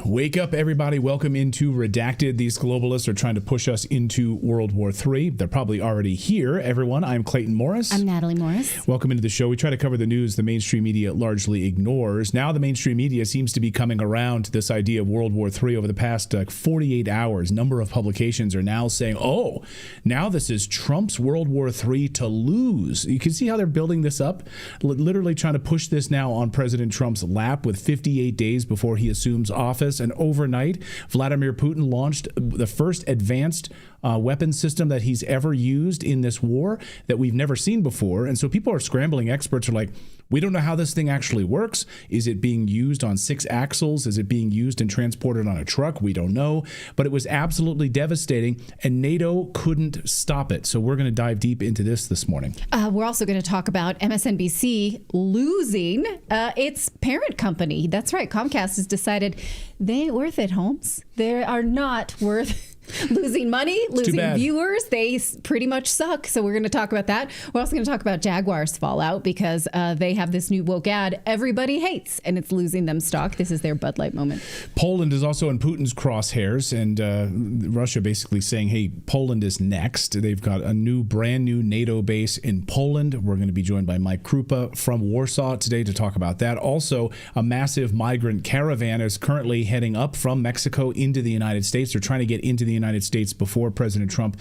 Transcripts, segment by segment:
Wake up, everybody. Welcome into Redacted. These globalists are trying to push us into World War III. They're probably already here. Everyone, I'm Clayton Morris. I'm Natali Morris. Welcome into the show. We try to cover the news the mainstream media largely ignores. Now the mainstream media seems to be coming around to this idea of World War III over the past 48 hours. Number of publications are now saying, oh, now this is Trump's World War III to lose. You can see how they're building this up, literally trying to push this now on President Trump's lap with 58 days before he assumes office. And overnight, Vladimir Putin launched the first advanced weapon system that he's ever used in this war that we've never seen before. And so people are scrambling. Experts are like, we don't know how this thing actually works. Is it being used on 6 axles? Is it being used and transported on a truck? We don't know. But it was absolutely devastating, and NATO couldn't stop it. So we're going to dive deep into this morning. We're also going to talk about MSNBC losing its parent company. That's right. Comcast has decided they ain't worth it, Holmes. They are not worth losing money, losing viewers. They pretty much suck. So we're going to talk about that. We're also going to talk about Jaguar's fallout because they have this new woke ad everybody hates, and it's losing them stock. This is their Bud Light moment. Poland is also in Putin's crosshairs, and Russia basically saying, hey, Poland is next. They've got a brand new NATO base in Poland. We're going to be joined by Mike Krupa from Warsaw today to talk about that. Also, a massive migrant caravan is currently heading up from Mexico into the United States. They're trying to get into the United States before President Trump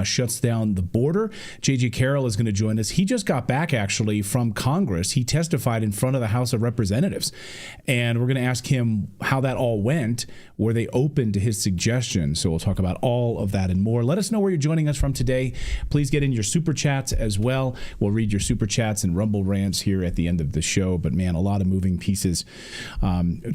shuts down the border. J.G. Carroll is going to join us. He just got back, actually, from Congress. He testified in front of the House of Representatives. And we're going to ask him how that all went. Were they open to his suggestions? So we'll talk about all of that and more. Let us know where you're joining us from today. Please get in your super chats as well. We'll read your super chats and rumble rants here at the end of the show. But man, a lot of moving pieces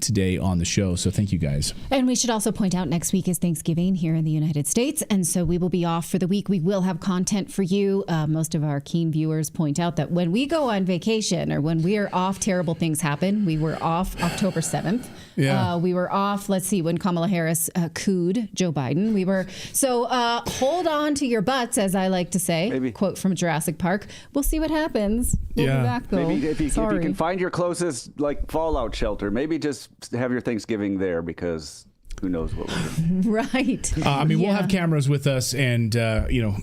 today on the show. So thank you guys. And we should also point out next week is Thanksgiving here in the United States. And so we will be off for the week. We will have content for you. Most of our keen viewers point out that when we go on vacation or when we are off, terrible things happen. We were off October 7th. Yeah. We were off, let's see, when Kamala Harris cooed Joe Biden. We were, so hold on to your butts, as I like to say. Maybe. Quote from Jurassic Park. We'll see what happens. We'll be back, though. Maybe if you can find your closest fallout shelter, maybe just have your Thanksgiving there, because who knows what we're doing. Right. We'll have cameras with us, and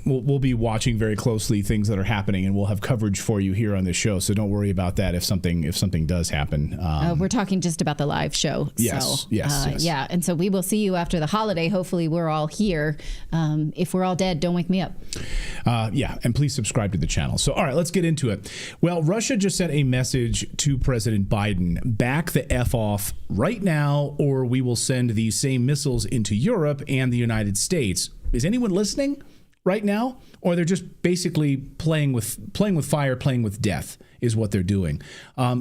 we'll be watching very closely things that are happening, and we'll have coverage for you here on this show. So don't worry about that if something does happen. We're talking just about the live show. Yes. Yes. Yeah, and so we will see you after the holiday. Hopefully, we're all here. If we're all dead, don't wake me up. And please subscribe to the channel. So, all right, let's get into it. Well, Russia just sent a message to President Biden: back the F off right now, or we will send these same missiles into Europe and the United States. Is anyone listening right now? Or they're just basically playing with fire, playing with death is what they're doing.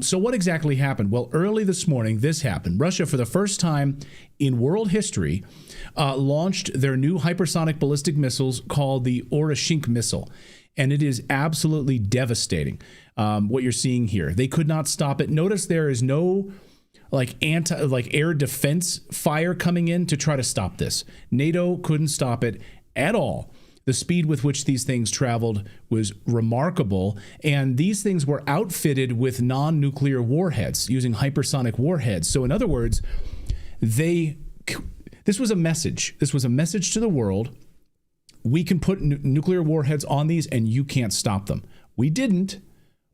So what exactly happened? Well, early this morning, this happened. Russia, for the first time in world history, launched their new hypersonic ballistic missiles called the OReilly missile. And it is absolutely devastating, what you're seeing here. They could not stop it. Notice there is no air defense fire coming in to try to stop this. NATO couldn't stop it at all. The speed with which these things traveled was remarkable, and these things were outfitted with non-nuclear warheads, using hypersonic warheads. So in other words, this was a message. This was a message to the world. We can put nuclear warheads on these, and you can't stop them. We didn't.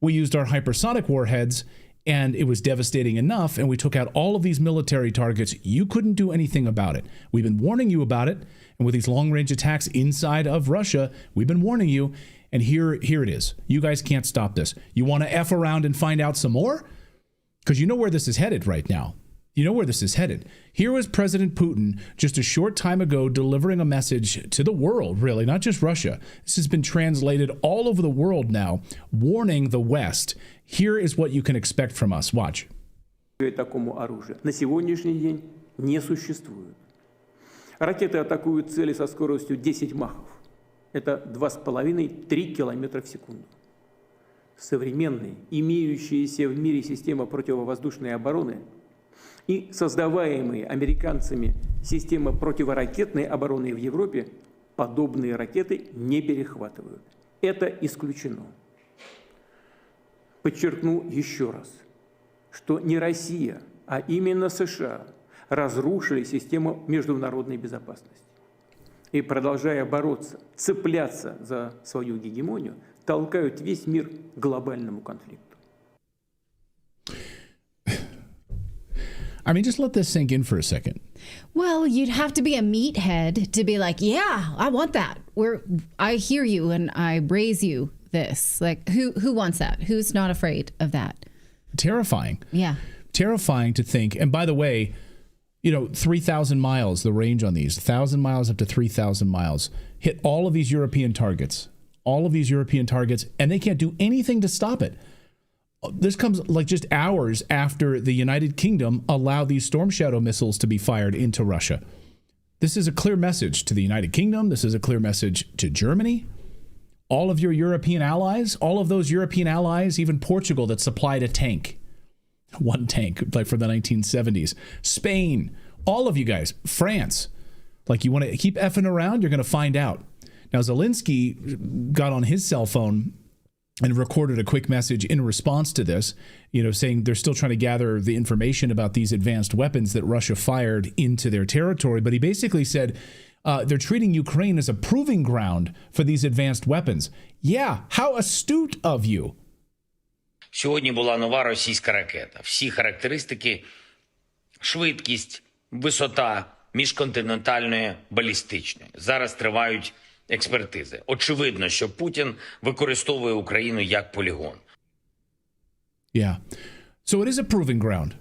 We used our hypersonic warheads, and it was devastating enough, and we took out all of these military targets. You couldn't do anything about it. We've been warning you about it, and with these long-range attacks inside of Russia, we've been warning you, and here it is. You guys can't stop this. You want to F around and find out some more? Because you know where this is headed right now. You know where this is headed. Here was President Putin just a short time ago delivering a message to the world, really, not just Russia. This has been translated all over the world now, warning the West. Here is what you can expect from us. Watch. Такому оружию на сегодняшний день не существует. Ракеты атакуют цели со скоростью 10 махов. Это 2,5-3 километра в секунду. Современные, имеющиеся в мире система противовоздушной обороны и создаваемые американцами системы противоракетной обороны в Европе подобные ракеты не перехватывают. Это исключено. Подчеркну еще раз, что не Россия, а именно США разрушили систему международной безопасности. И, продолжая бороться, цепляться за свою гегемонию, толкают весь мир к глобальному конфликту. I mean, just let this sink in for a second. Well, you'd have to be a meathead to be like, yeah, I want that. I hear you and I raise you this. Like, who wants that? Who's not afraid of that? Terrifying. Yeah. Terrifying to think. And by the way, 3,000 miles, the range on these, 1,000 miles up to 3,000 miles, hit all of these European targets, and they can't do anything to stop it. This comes like just hours after the United Kingdom allowed these Storm Shadow missiles to be fired into Russia. This is a clear message to the United Kingdom. This is a clear message to Germany. All of your European allies, all of those European allies, even Portugal that supplied a tank, one tank, like from the 1970s. Spain, all of you guys, France, like you want to keep effing around, you're going to find out. Now, Zelensky got on his cell phone and recorded a quick message in response to this, saying they're still trying to gather the information about these advanced weapons that Russia fired into their territory. But he basically said they're treating Ukraine as a proving ground for these advanced weapons. Yeah, how astute of you. Сьогодні була нова російська ракета. Всі характеристики, швидкість, висота міжконтинентальної балістичної. Зараз тривають експертизи. Очевидно, що Путін використовує Україну як полігон. Yeah. So it is a proving ground,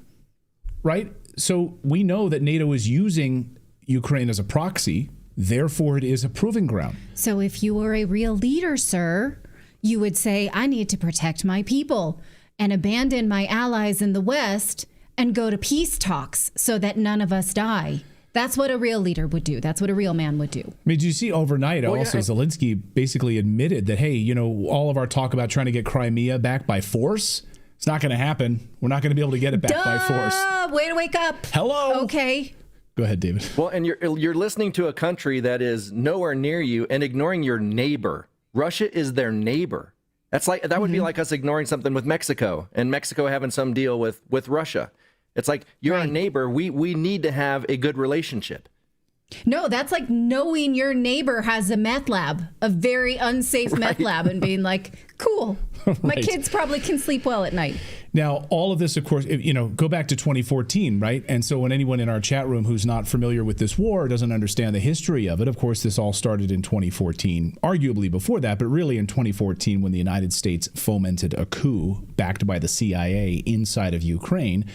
right? So we know that NATO is using Ukraine as a proxy. Therefore, it is a proving ground. So if you were a real leader, sir, you would say, I need to protect my people and abandon my allies in the West and go to peace talks so that none of us die. That's what a real leader would do. That's what a real man would do. I mean, did you see overnight Zelensky basically admitted that, hey, all of our talk about trying to get Crimea back by force, it's not going to happen. We're not going to be able to get it back by force. Way to wake up. Hello. Okay. Go ahead, David. Well, and you're listening to a country that is nowhere near you and ignoring your neighbor. Russia is their neighbor. That would be like us ignoring something with Mexico and Mexico having some deal with Russia. It's like, you're a neighbor. We need to have a good relationship. No, that's like knowing your neighbor has a meth lab, a very unsafe meth lab, and being like, cool, my kids probably can sleep well at night. Now, all of this, of course, go back to 2014, right? And so when anyone in our chat room who's not familiar with this war, doesn't understand the history of it, of course, this all started in 2014, arguably before that, but really in 2014 when the United States fomented a coup backed by the CIA inside of Ukraine.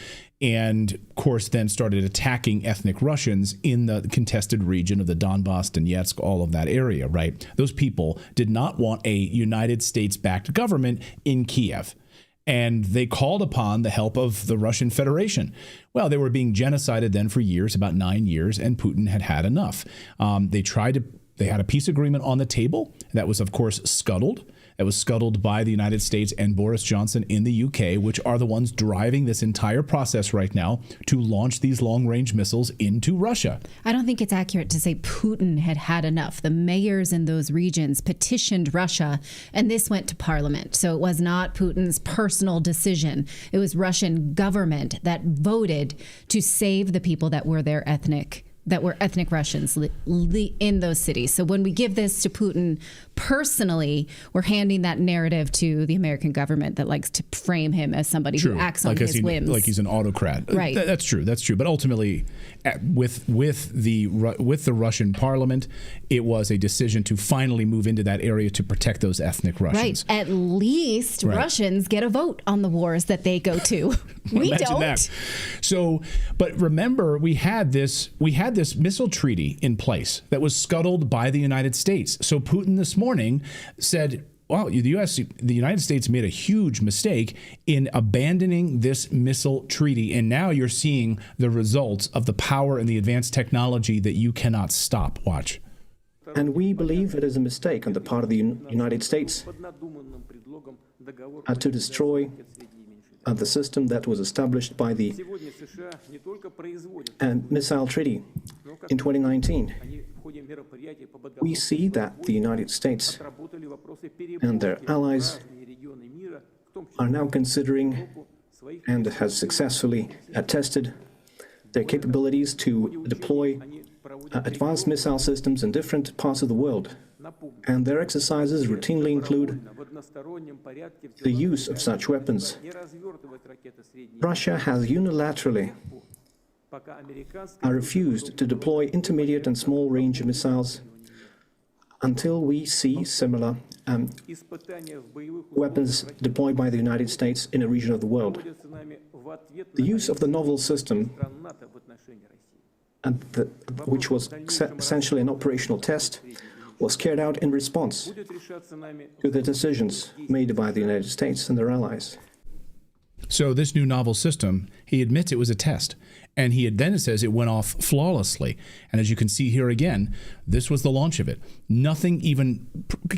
And, of course, then started attacking ethnic Russians in the contested region of the Donbass, Donetsk, all of that area, right? Those people did not want a United States-backed government in Kiev. And they called upon the help of the Russian Federation. Well, they were being genocided then for years, about 9 years, and Putin had had enough. They had a peace agreement on the table that was, of course, scuttled. That was scuttled by the United States and Boris Johnson in the UK, which are the ones driving this entire process right now to launch these long-range missiles into Russia. I don't think it's accurate to say Putin had had enough. The mayors in those regions petitioned Russia, and this went to parliament. So it was not Putin's personal decision. It was Russian government that voted to save the people that were ethnic Russians in those cities. So when we give this to Putin personally, we're handing that narrative to the American government that likes to frame him as somebody who acts on his whims. Like he's an autocrat. Right. That's true. But ultimately, with the Russian parliament, it was a decision to finally move into that area to protect those ethnic Russians. Right. At least Russians get a vote on the wars that they go to. We don't. That. So, but remember, we had this missile treaty in place that was scuttled by the United States. So Putin this morning said, well, the United States made a huge mistake in abandoning this missile treaty. And now you're seeing the results of the power and the advanced technology that you cannot stop. Watch. And we believe it is a mistake on the part of the United States to destroy the system that was established by the missile treaty in 2019. We see that the United States and their allies are now considering and has successfully tested their capabilities to deploy advanced missile systems in different parts of the world. And their exercises routinely include the use of such weapons. Russia has unilaterally refused to deploy intermediate and small-range missiles until we see similar weapons deployed by the United States in a region of the world. The use of the novel system, which was essentially an operational test, was carried out in response to the decisions made by the United States and their allies. So this new novel system, he admits it was a test. And he then says it went off flawlessly. And as you can see here again, this was the launch of it. Nothing even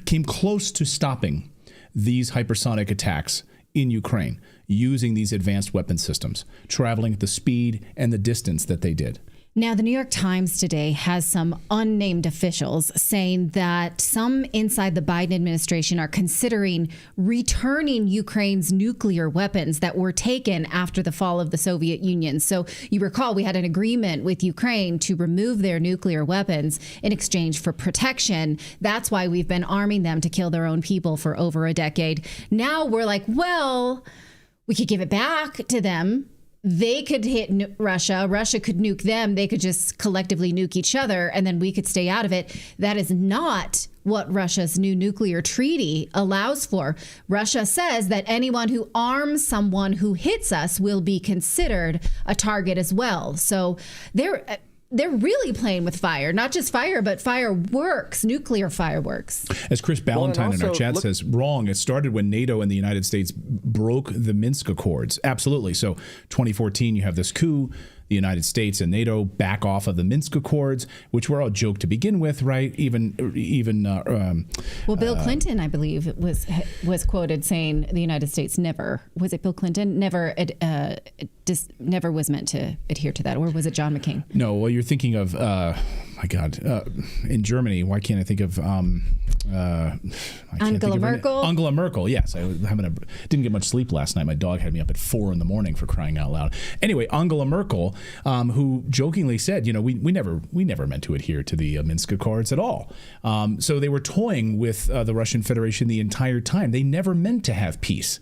came close to stopping these hypersonic attacks in Ukraine using these advanced weapon systems, traveling at the speed and the distance that they did. Now, the New York Times today has some unnamed officials saying that some inside the Biden administration are considering returning Ukraine's nuclear weapons that were taken after the fall of the Soviet Union. So you recall we had an agreement with Ukraine to remove their nuclear weapons in exchange for protection. That's why we've been arming them to kill their own people for over a decade. Now we're like, well, we could give it back to them. They could hit Russia. Russia could nuke them. They could just collectively nuke each other, and then we could stay out of it. That is not what Russia's new nuclear treaty allows for. Russia says that anyone who arms someone who hits us will be considered a target as well. So they're really playing with fire, not just fire, but fireworks, nuclear fireworks. As Chris Ballantyne in our chat says, wrong. It started when NATO and the United States broke the Minsk Accords. Absolutely. So 2014, you have this coup. The United States and NATO back off of the Minsk Accords, which were all a joke to begin with, right? Even well, Bill Clinton, I believe, was quoted saying the United States never, was it Bill Clinton? Never was meant to adhere to that. Or was it John McCain? No, well, you're thinking of, my God, in Germany, why can't I think of Angela Merkel? Angela Merkel, yes. I didn't get much sleep last night. My dog had me up at 4 a.m. for crying out loud. Anyway, Angela Merkel, who jokingly said, we never meant to adhere to the Minsk Accords at all. So they were toying with the Russian Federation the entire time. They never meant to have peace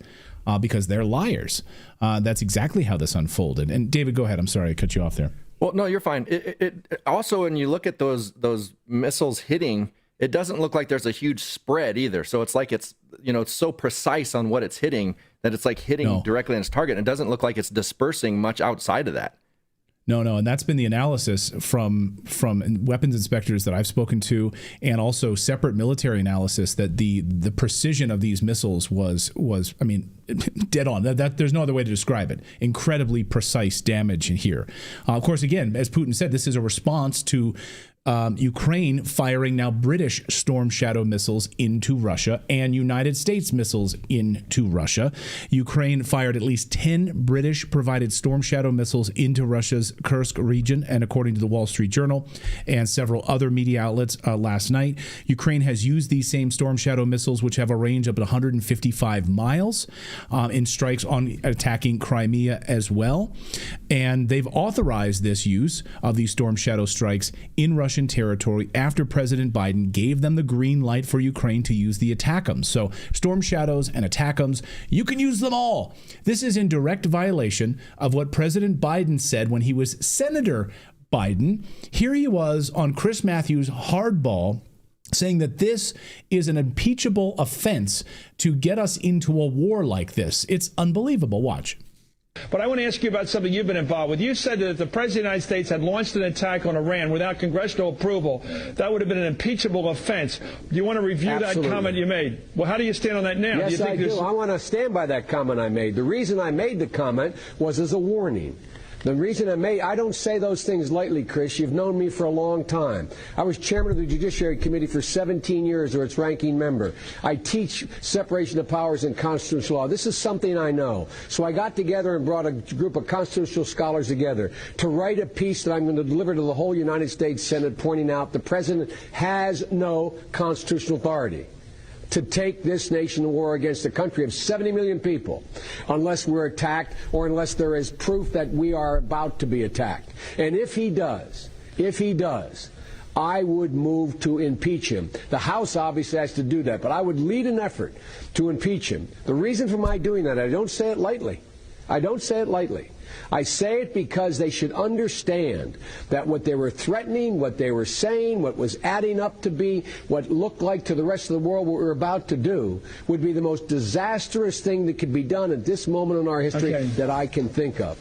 because they're liars. That's exactly how this unfolded. And David, go ahead. I'm sorry I cut you off there. Well, no, you're fine. It also, when you look at those missiles hitting, it doesn't look like there's a huge spread either. So it's like it's so precise on what it's hitting that it's like hitting directly on its target. It doesn't look like it's dispersing much outside of that. No, and that's been the analysis from weapons inspectors that I've spoken to, and also separate military analysis that the precision of these missiles was I mean, dead on. That there's no other way to describe it. Incredibly precise damage in here. Of course, again, as Putin said, this is a response to Ukraine firing now British Storm Shadow missiles into Russia and United States missiles into Russia. Ukraine fired at least 10 British-provided Storm Shadow missiles into Russia's Kursk region, and according to the Wall Street Journal and several other media outlets last night, Ukraine has used these same Storm Shadow missiles, which have a range of 155 miles, in strikes on attacking Crimea as well. And they've authorized this use of these Storm Shadow strikes in Russian territory after President Biden gave them the green light for Ukraine to use the ATACMS. So Storm Shadows and ATACMS, you can use them all. This is in direct violation of what President Biden said when he was Senator Biden. Here he was on Chris Matthews' Hardball saying that this is an impeachable offense to get us into a war like this. It's unbelievable. Watch. But I want to ask you about something you've been involved with. You said that if the President of the United States had launched an attack on Iran without congressional approval, that would have been an impeachable offense. Do you want to review that comment you made? Well, how do you stand on that now? Yes, I do. I want to stand by that comment I made. The reason I made the comment was as a warning. The reason I don't say those things lightly, Chris. You've known me for a long time. I was chairman of the Judiciary Committee for 17 years, or its ranking member. I teach separation of powers and constitutional law. This is something I know. So I got together and brought a group of constitutional scholars together to write a piece that I'm going to deliver to the whole United States Senate, pointing out the president has no constitutional authority. to take this nation to war against a country of 70 million people unless we're attacked or unless there is proof that we are about to be attacked. And if he does, I would move to impeach him. The House obviously has to do that, but I would lead an effort to impeach him. The reason for my doing that, I don't say it lightly. I say it because they should understand that what they were threatening, what they were saying, what was adding up to be, what looked like to the rest of the world what we're about to do, would be the most disastrous thing that could be done at this moment in our history that I can think of.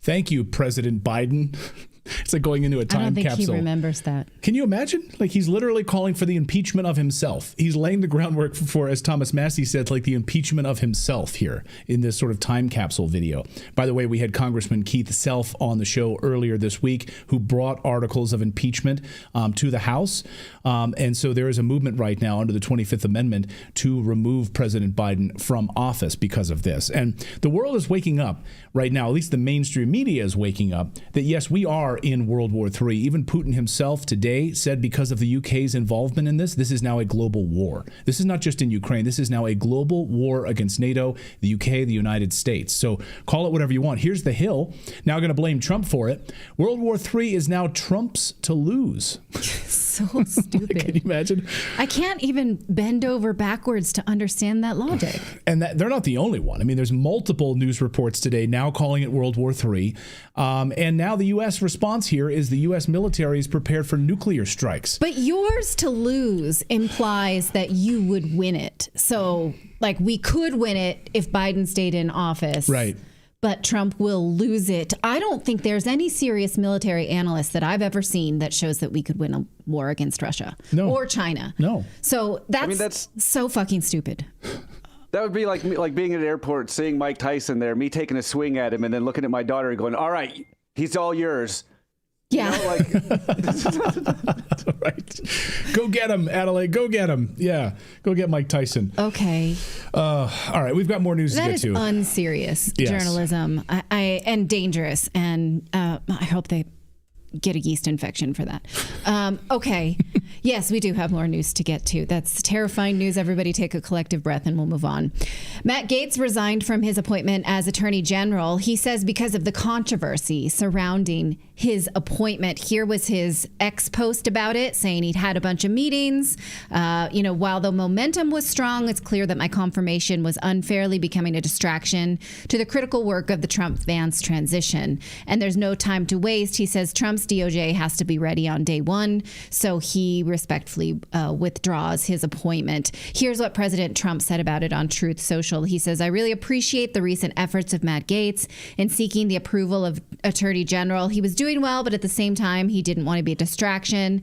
Thank you, President Biden. It's like going into a time capsule. I don't think he remembers that. Can you imagine? Like, he's literally calling for the impeachment of himself. He's laying the groundwork for, as Thomas Massey said, like the impeachment of himself here in this sort of time capsule video. By the way, we had Congressman Keith Self on the show earlier this week who brought articles of impeachment to the House. And so there is a movement right now under the 25th Amendment to remove President Biden from office because of this. And the world is waking up right now, at least the mainstream media is waking up, that yes, we are in World War III. Even Putin himself today said because of the UK's involvement in this, this is now a global war. This is not just in Ukraine. This is now a global war against NATO, the UK, the United States. So call it whatever you want. Here's the Hill. Now going to blame Trump for it. World War III is now Trump's to lose. So stupid. Can you imagine? I can't even bend over backwards to understand that logic. And they're not the only one. I mean, there's multiple news reports today now calling it World War III. And now the U.S. response here is the U.S. military is prepared for nuclear strikes. But yours to lose implies that you would win it. So, like, we could win it if Biden stayed in office. Right. But Trump will lose it. I don't think there's any serious military analyst that I've ever seen that shows that we could win a war against Russia or China. No. So that's so fucking stupid. That would be like me, like being at an airport, seeing Mike Tyson there, me taking a swing at him, and then looking at my daughter and going, "All right, he's all yours." Yeah. You know, like, right. Go get him, Adelaide. Go get him. Yeah. Go get Mike Tyson. Okay. All right. We've got more news to get to. That is unserious journalism and dangerous. And I hope they get a yeast infection for that. Okay. Yes, we do have more news to get to. That's terrifying news. Everybody take a collective breath and we'll move on. Matt Gaetz resigned from his appointment as Attorney General. He says because of the controversy surrounding his appointment. Here was his ex post about it, saying he'd had a bunch of meetings. While the momentum was strong, it's clear that my confirmation was unfairly becoming a distraction to the critical work of the Trump-Vance transition. And there's no time to waste. He says Trump's DOJ has to be ready on day one, so he respectfully withdraws his appointment. Here's what President Trump said about it on Truth Social. He says, I really appreciate the recent efforts of Matt Gaetz in seeking the approval of Attorney General. He was doing well, but at the same time, he didn't want to be a distraction.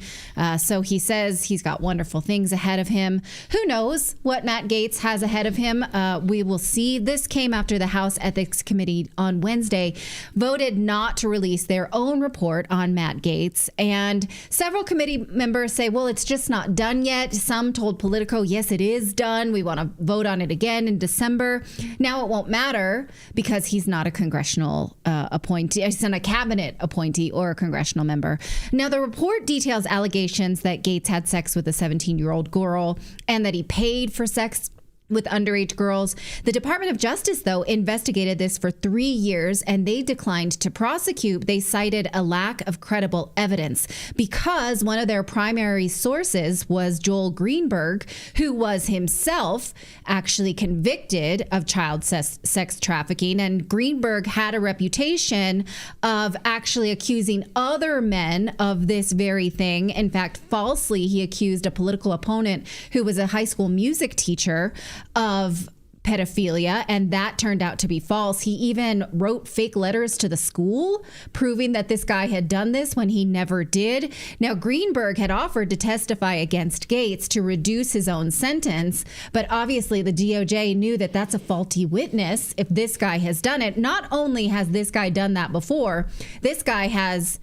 So he says he's got wonderful things ahead of him. Who knows what Matt Gaetz has ahead of him? We will see. This came after the House Ethics Committee on Wednesday voted not to release their own report on Matt Gaetz. And several committee members say, well, it's just not done yet. Some told Politico, yes, it is done. We want to vote on it again in December. Now it won't matter because he's not a congressional appointee. He's not a cabinet appointee or a congressional member. Now, the report details allegations that Gaetz had sex with a 17-year-old girl and that he paid for sex with underage girls. The Department of Justice, though, investigated this for 3 years and they declined to prosecute. They cited a lack of credible evidence because one of their primary sources was Joel Greenberg, who was himself actually convicted of child sex trafficking. And Greenberg had a reputation of actually accusing other men of this very thing. In fact, falsely, he accused a political opponent who was a high school music teacher of pedophilia, and that turned out to be false. He even wrote fake letters to the school proving that this guy had done this when he never did. Now, Greenberg had offered to testify against Gaetz to reduce his own sentence, but obviously the DOJ knew that that's a faulty witness if this guy has done it. Not only has this guy done that before, this guy has,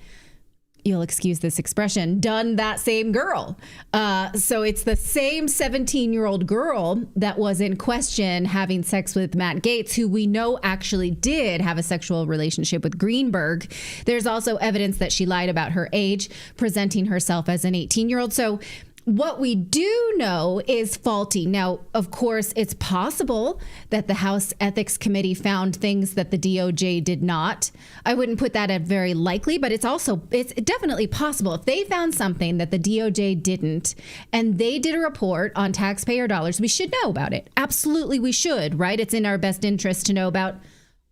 you'll excuse this expression, done that same girl. So it's the same 17-year-old girl that was in question having sex with Matt Gaetz, who we know actually did have a sexual relationship with Greenberg. There's also evidence that she lied about her age, presenting herself as an 18-year-old. So What we do know is faulty. Now, of course, it's possible that the House Ethics Committee found things that the DOJ did not. I wouldn't put that at very likely, but it's definitely possible. If they found something that the DOJ didn't, and they did a report on taxpayer dollars, we should know about it. Absolutely, we should, right? It's in our best interest to know about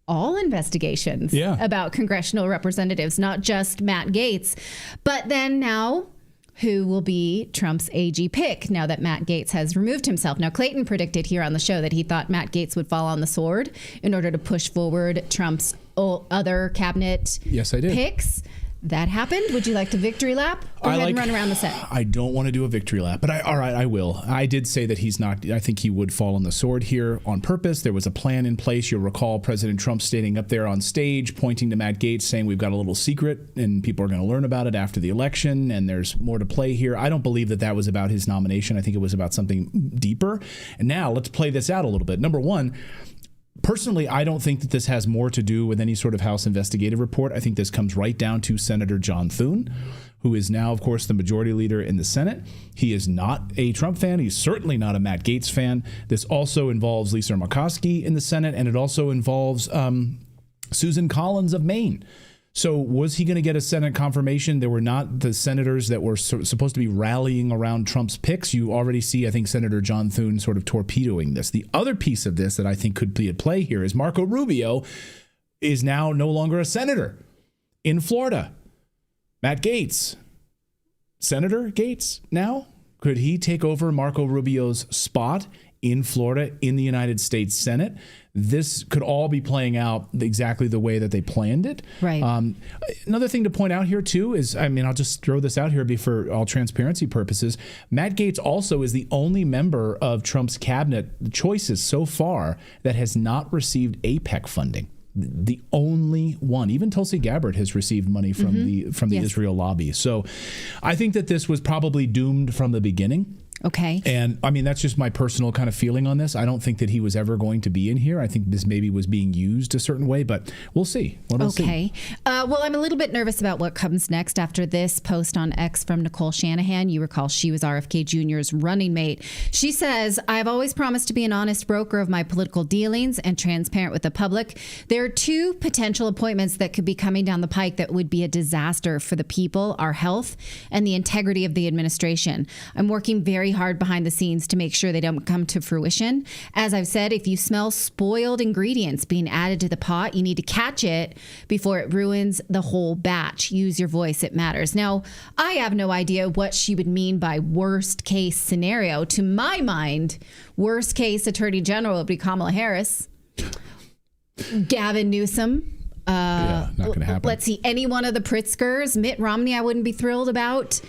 all investigations about congressional representatives, not just Matt Gaetz. But then now, who will be Trump's AG pick now that Matt Gaetz has removed himself? Now, Clayton predicted here on the show that he thought Matt Gaetz would fall on the sword in order to push forward Trump's other cabinet picks. That happened. Would you like to victory lap? Go ahead and run around the set. I don't want to do a victory lap, but all right, I will. I did say that he's not. I think he would fall on the sword here on purpose. There was a plan in place. You'll recall President Trump standing up there on stage, pointing to Matt Gaetz, saying we've got a little secret, and people are going to learn about it after the election, and there's more to play here. I don't believe that was about his nomination. I think it was about something deeper. And now let's play this out a little bit. Number one, personally, I don't think that this has more to do with any sort of House investigative report. I think this comes right down to Senator John Thune, who is now, of course, the majority leader in the Senate. He is not a Trump fan. He's certainly not a Matt Gaetz fan. This also involves Lisa Murkowski in the Senate, and it also involves Susan Collins of Maine. So was he going to get a Senate confirmation? There were not the senators that were supposed to be rallying around Trump's picks. You already see, I think, Senator John Thune sort of torpedoing this. The other piece of this that I think could be at play here is Marco Rubio is now no longer a senator in Florida. Matt Gaetz, Senator Gaetz now? Could he take over Marco Rubio's spot in Florida in the United States Senate? This could all be playing out exactly the way that they planned it. Right. Another thing to point out here, too, is, I'll just throw this out here for all transparency purposes. Matt Gaetz also is the only member of Trump's cabinet choices so far that has not received AIPAC funding. The only one. Even Tulsi Gabbard has received money from the Israel lobby. So I think that this was probably doomed from the beginning. Okay. And that's just my personal kind of feeling on this. I don't think that he was ever going to be in here. I think this maybe was being used a certain way, but we'll see. Okay. Well, I'm a little bit nervous about what comes next after this post on X from Nicole Shanahan. You recall she was RFK Jr.'s running mate. She says, I've always promised to be an honest broker of my political dealings and transparent with the public. There are two potential appointments that could be coming down the pike that would be a disaster for the people, our health, and the integrity of the administration. I'm working very hard behind the scenes to make sure they don't come to fruition. As I've said, if you smell spoiled ingredients being added to the pot, you need to catch it before it ruins the whole batch. Use your voice, it matters. Now, I have no idea what she would mean by worst case scenario. To my mind, worst case Attorney General would be Kamala Harris, Gavin Newsom. Not going to happen. Let's see, any one of the Pritzkers, Mitt Romney, I wouldn't be thrilled about.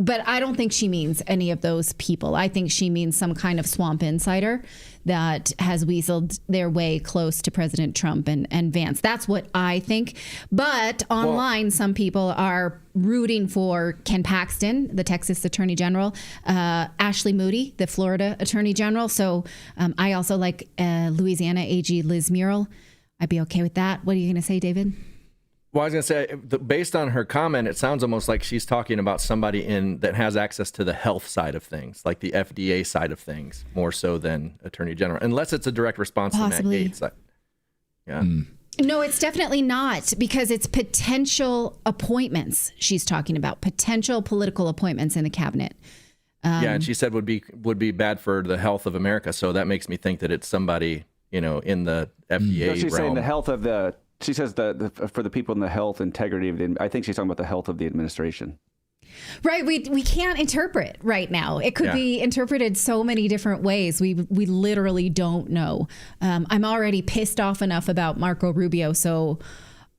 But I don't think she means any of those people. I think she means some kind of swamp insider that has weaseled their way close to President Trump and Vance. That's what I think. But online, some people are rooting for Ken Paxton, the Texas Attorney General, Ashley Moody, the Florida Attorney General. So I also like Louisiana AG Liz Muriel. I'd be okay with that. What are you going to say, David? Well, I was going to say, based on her comment, it sounds almost like she's talking about somebody that has access to the health side of things, like the FDA side of things, more so than Attorney General, unless it's a direct response Possibly. to Matt Gaetz. Yeah. No, it's definitely not, because it's potential appointments she's talking about, potential political appointments in the cabinet. And she said would be bad for the health of America. So that makes me think that it's somebody, in the FDA she's realm. saying the health of the. She says for the people in the health integrity of I think she's talking about the health of the administration. Right. We can't interpret right now. It could be interpreted so many different ways. We literally don't know. I'm already pissed off enough about Marco Rubio, so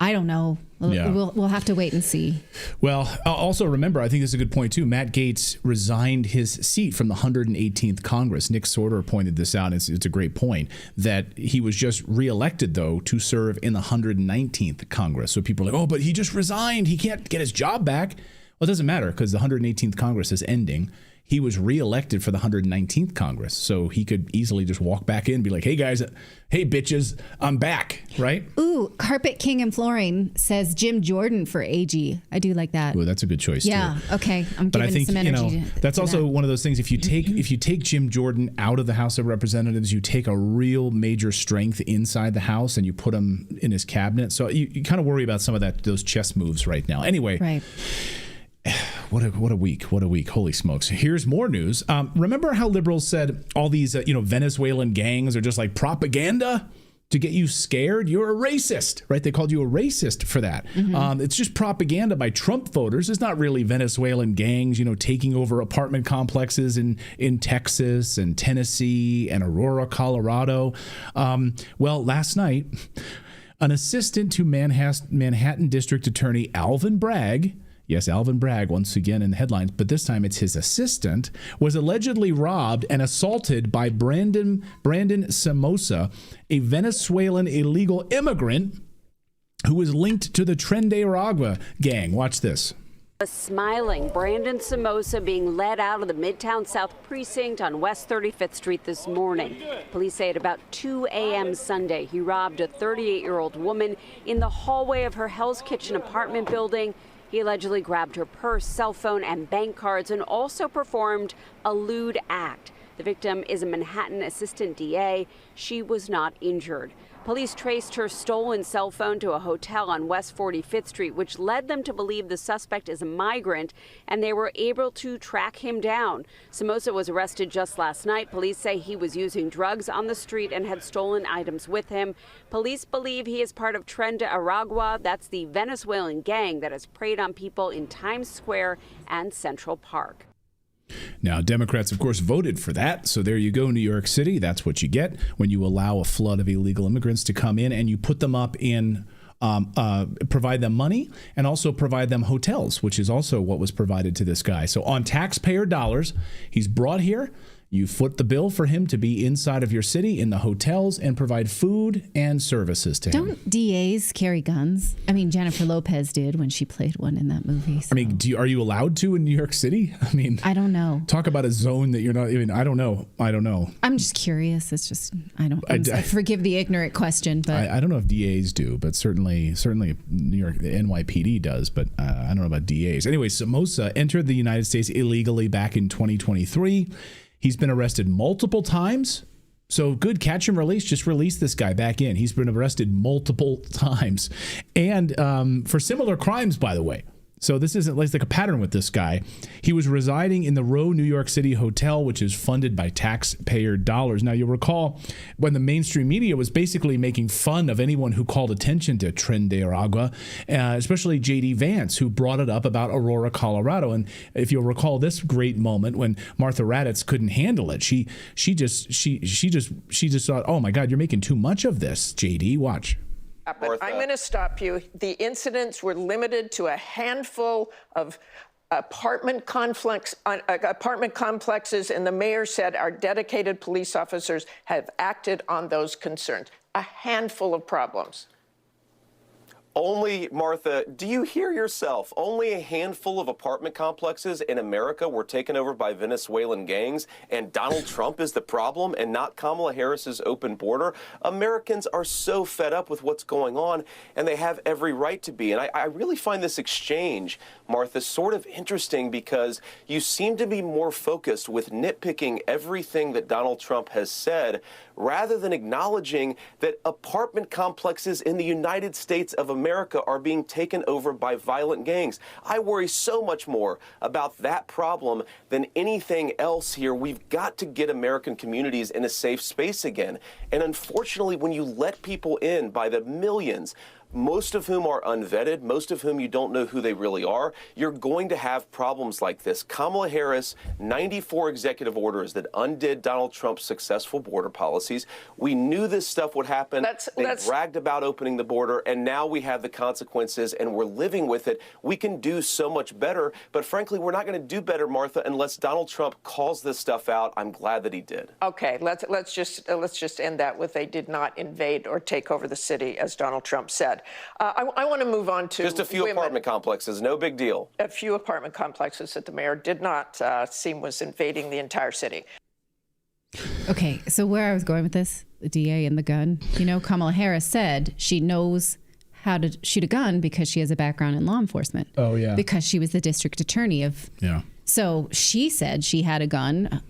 I don't know. We'll have to wait and see. Well, also remember, I think this is a good point, too. Matt Gaetz resigned his seat from the 118th Congress. Nick Sorter pointed this out. It's a great point that he was just reelected, though, to serve in the 119th Congress. So people are like, oh, but he just resigned. He can't get his job back. Well, it doesn't matter because the 118th Congress is ending. He was reelected for the 119th Congress, so he could easily just walk back in and be like, hey, guys, hey, bitches, I'm back, right? Ooh, Carpet King and Flooring says Jim Jordan for AG. I do like that. Ooh, that's a good choice, yeah, too. Okay. I'm but giving I think, some energy that's also one of those things. If you take Jim Jordan out of the House of Representatives, you take a real major strength inside the House and you put him in his cabinet. So you kind of worry about some of those chess moves right now. Anyway. Right. What a week. Holy smokes. Here's more news. Remember how liberals said all these, Venezuelan gangs are just like propaganda to get you scared? You're a racist, right? They called you a racist for that. Mm-hmm. It's just propaganda by Trump voters. It's not really Venezuelan gangs, taking over apartment complexes in Texas and Tennessee and Aurora, Colorado. Well, last night, an assistant to Manhattan District Attorney Alvin Bragg, yes, Alvin Bragg, once again in the headlines, but this time it's his assistant, was allegedly robbed and assaulted by Brandon Somoza, a Venezuelan illegal immigrant who was linked to the Tren de Aragua gang. Watch this. A smiling Brandon Somoza being led out of the Midtown South precinct on West 35th Street this morning. Police say at about 2 a.m. Sunday, he robbed a 38-year-old woman in the hallway of her Hell's Kitchen apartment building. He allegedly grabbed her purse, cell phone, and bank cards and also performed a lewd act. The victim is a Manhattan assistant DA. She was not injured. Police traced her stolen cell phone to a hotel on West 45th Street, which led them to believe the suspect is a migrant, and they were able to track him down. Somoza was arrested just last night. Police say he was using drugs on the street and had stolen items with him. Police believe he is part of Tren de Aragua. That's the Venezuelan gang that has preyed on people in Times Square and Central Park. Now, Democrats, of course, voted for that. So there you go, New York City. That's what you get when you allow a flood of illegal immigrants to come in and you put them up in, provide them money and also provide them hotels, which is also what was provided to this guy. So on taxpayer dollars, he's brought here. You foot the bill for him to be inside of your city in the hotels and provide food and services to him. Don't DAs carry guns? I mean, Jennifer Lopez did when she played one in that movie. So. I mean, are you allowed to in New York City? I mean, I don't know. Talk about a zone that you're not even. I don't know. I'm just curious. It's just I forgive the ignorant question, but I don't know if DAs do, but certainly New York, the NYPD does. But I don't know about DAs. Anyway, Somoza entered the United States illegally back in 2023. He's been arrested multiple times. So good, catch and release. Just release this guy back in. He's been arrested multiple times. And for similar crimes, by the way. So this isn't like a pattern with this guy. He was residing in the Row New York City hotel, which is funded by taxpayer dollars. Now, you'll recall when the mainstream media was basically making fun of anyone who called attention to Tren de Aragua, especially J.D. Vance, who brought it up about Aurora, Colorado. And if you'll recall this great moment when Martha Raddatz couldn't handle it, she just thought, oh my God, you're making too much of this, J.D. Watch. But I'm going to stop you. The incidents were limited to a handful of apartment complexes, and the mayor said our dedicated police officers have acted on those concerns. A handful of problems. Only, Martha, do you hear yourself? Only a handful of apartment complexes in America were taken over by Venezuelan gangs, and Donald Trump is the problem and not Kamala Harris's open border. Americans are so fed up with what's going on, and they have every right to be. And I really find this exchange, Martha, sort of interesting because you seem to be more focused with nitpicking everything that Donald Trump has said rather than acknowledging that apartment complexes in the United States of America are being taken over by violent gangs. I worry so much more about that problem than anything else here. We've got to get American communities in a safe space again. And unfortunately, when you let people in by the millions, most of whom are unvetted, most of whom you don't know who they really are, you're going to have problems like this. Kamala Harris, 94 executive orders that undid Donald Trump's successful border policies. We knew this stuff would happen. They bragged about opening the border, and now we have the consequences, and we're living with it. We can do so much better, but frankly, we're not going to do better, Martha, unless Donald Trump calls this stuff out. I'm glad that he did. Okay, let's just end that with they did not invade or take over the city, as Donald Trump said. said. I want to move on to just a few apartment complexes, no big deal. A few apartment complexes that the mayor did not seem was invading the entire city. Okay, so where I was going with this, the DA and the gun, Kamala Harris said she knows how to shoot a gun because she has a background in law enforcement. Oh, yeah. Because she was the district attorney of... Yeah. So she said she had a gun.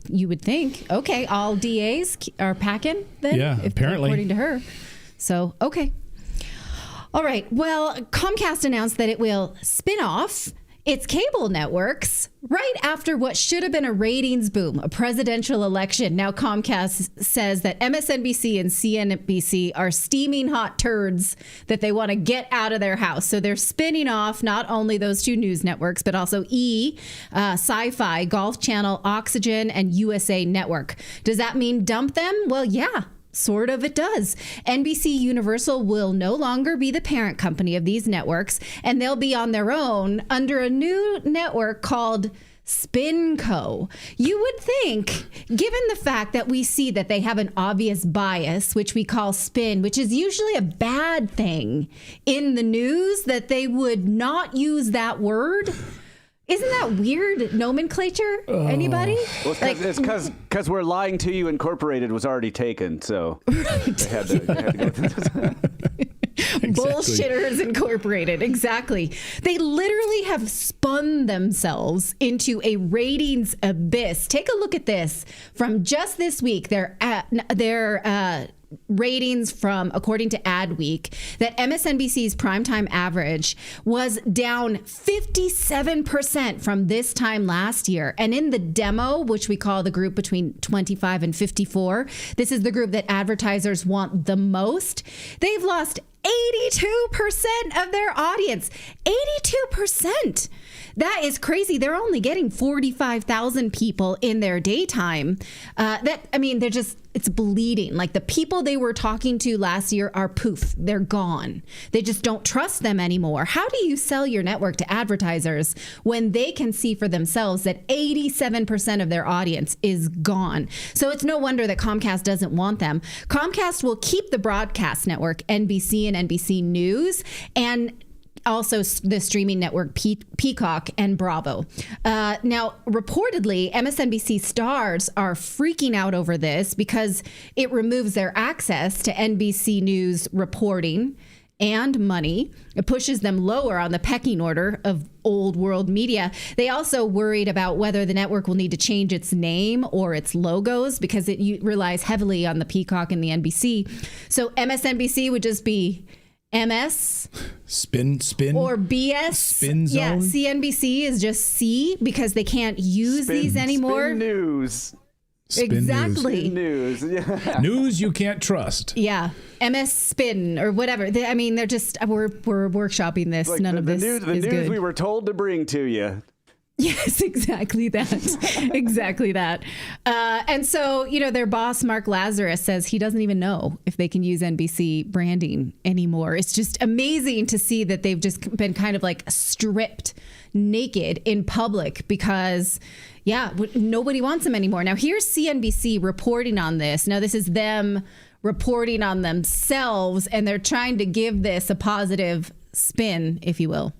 You would think, okay, all DAs are packing then? Yeah, apparently. According to her. So, okay. All right. Well, Comcast announced that it will spin off its cable networks right after what should have been a ratings boom, a presidential election. Now Comcast says that MSNBC and CNBC are steaming hot turds that they want to get out of their house. So they're spinning off not only those two news networks, but also Sci-Fi, Golf Channel, Oxygen, and USA Network. Does that mean dump them? Well, yeah. Sort of, it does. NBC Universal will no longer be the parent company of these networks, and they'll be on their own under a new network called SpinCo. You would think, given the fact that we see that they have an obvious bias, which we call spin, which is usually a bad thing in the news, that they would not use that word. Isn't that weird nomenclature? Anybody? Well, it's because We're Lying to You Incorporated was already taken, so they had to go through this. Exactly. Bullshitters Incorporated. Exactly. They literally have spun themselves into a ratings abyss. Take a look at this from just this week. Their ratings from, according to Adweek, that MSNBC's primetime average was down 57% from this time last year. And in the demo, which we call the group between 25 and 54, this is the group that advertisers want the most. They've lost 82% of their audience. 82%. That is crazy. They're only getting 45,000 people in their daytime. They're just, it's bleeding. Like the people they were talking to last year are poof. They're gone. They just don't trust them anymore. How do you sell your network to advertisers when they can see for themselves that 87% of their audience is gone? So it's no wonder that Comcast doesn't want them. Comcast will keep the broadcast network, NBC and NBC News, and also the streaming network Peacock and Bravo. Now, reportedly, MSNBC stars are freaking out over this because it removes their access to NBC News reporting and money. It pushes them lower on the pecking order of old world media. They also worried about whether the network will need to change its name or its logos because it relies heavily on the Peacock and the NBC. So MSNBC would just be MS spin or BS spin zone. Yeah, CNBC is just C because they can't use these anymore. Spin news. Spin exactly. News. Yeah. News you can't trust. Yeah. MS Spin or whatever. They're just we're workshopping this. Like None of this the is news good. we were told to bring to you. Yes, exactly that. Exactly that. And so, their boss, Mark Lazarus, says he doesn't even know if they can use NBC branding anymore. It's just amazing to see that they've just been kind of like stripped naked in public because, nobody wants them anymore. Now, here's CNBC reporting on this. Now, this is them reporting on themselves, and they're trying to give this a positive spin, if you will.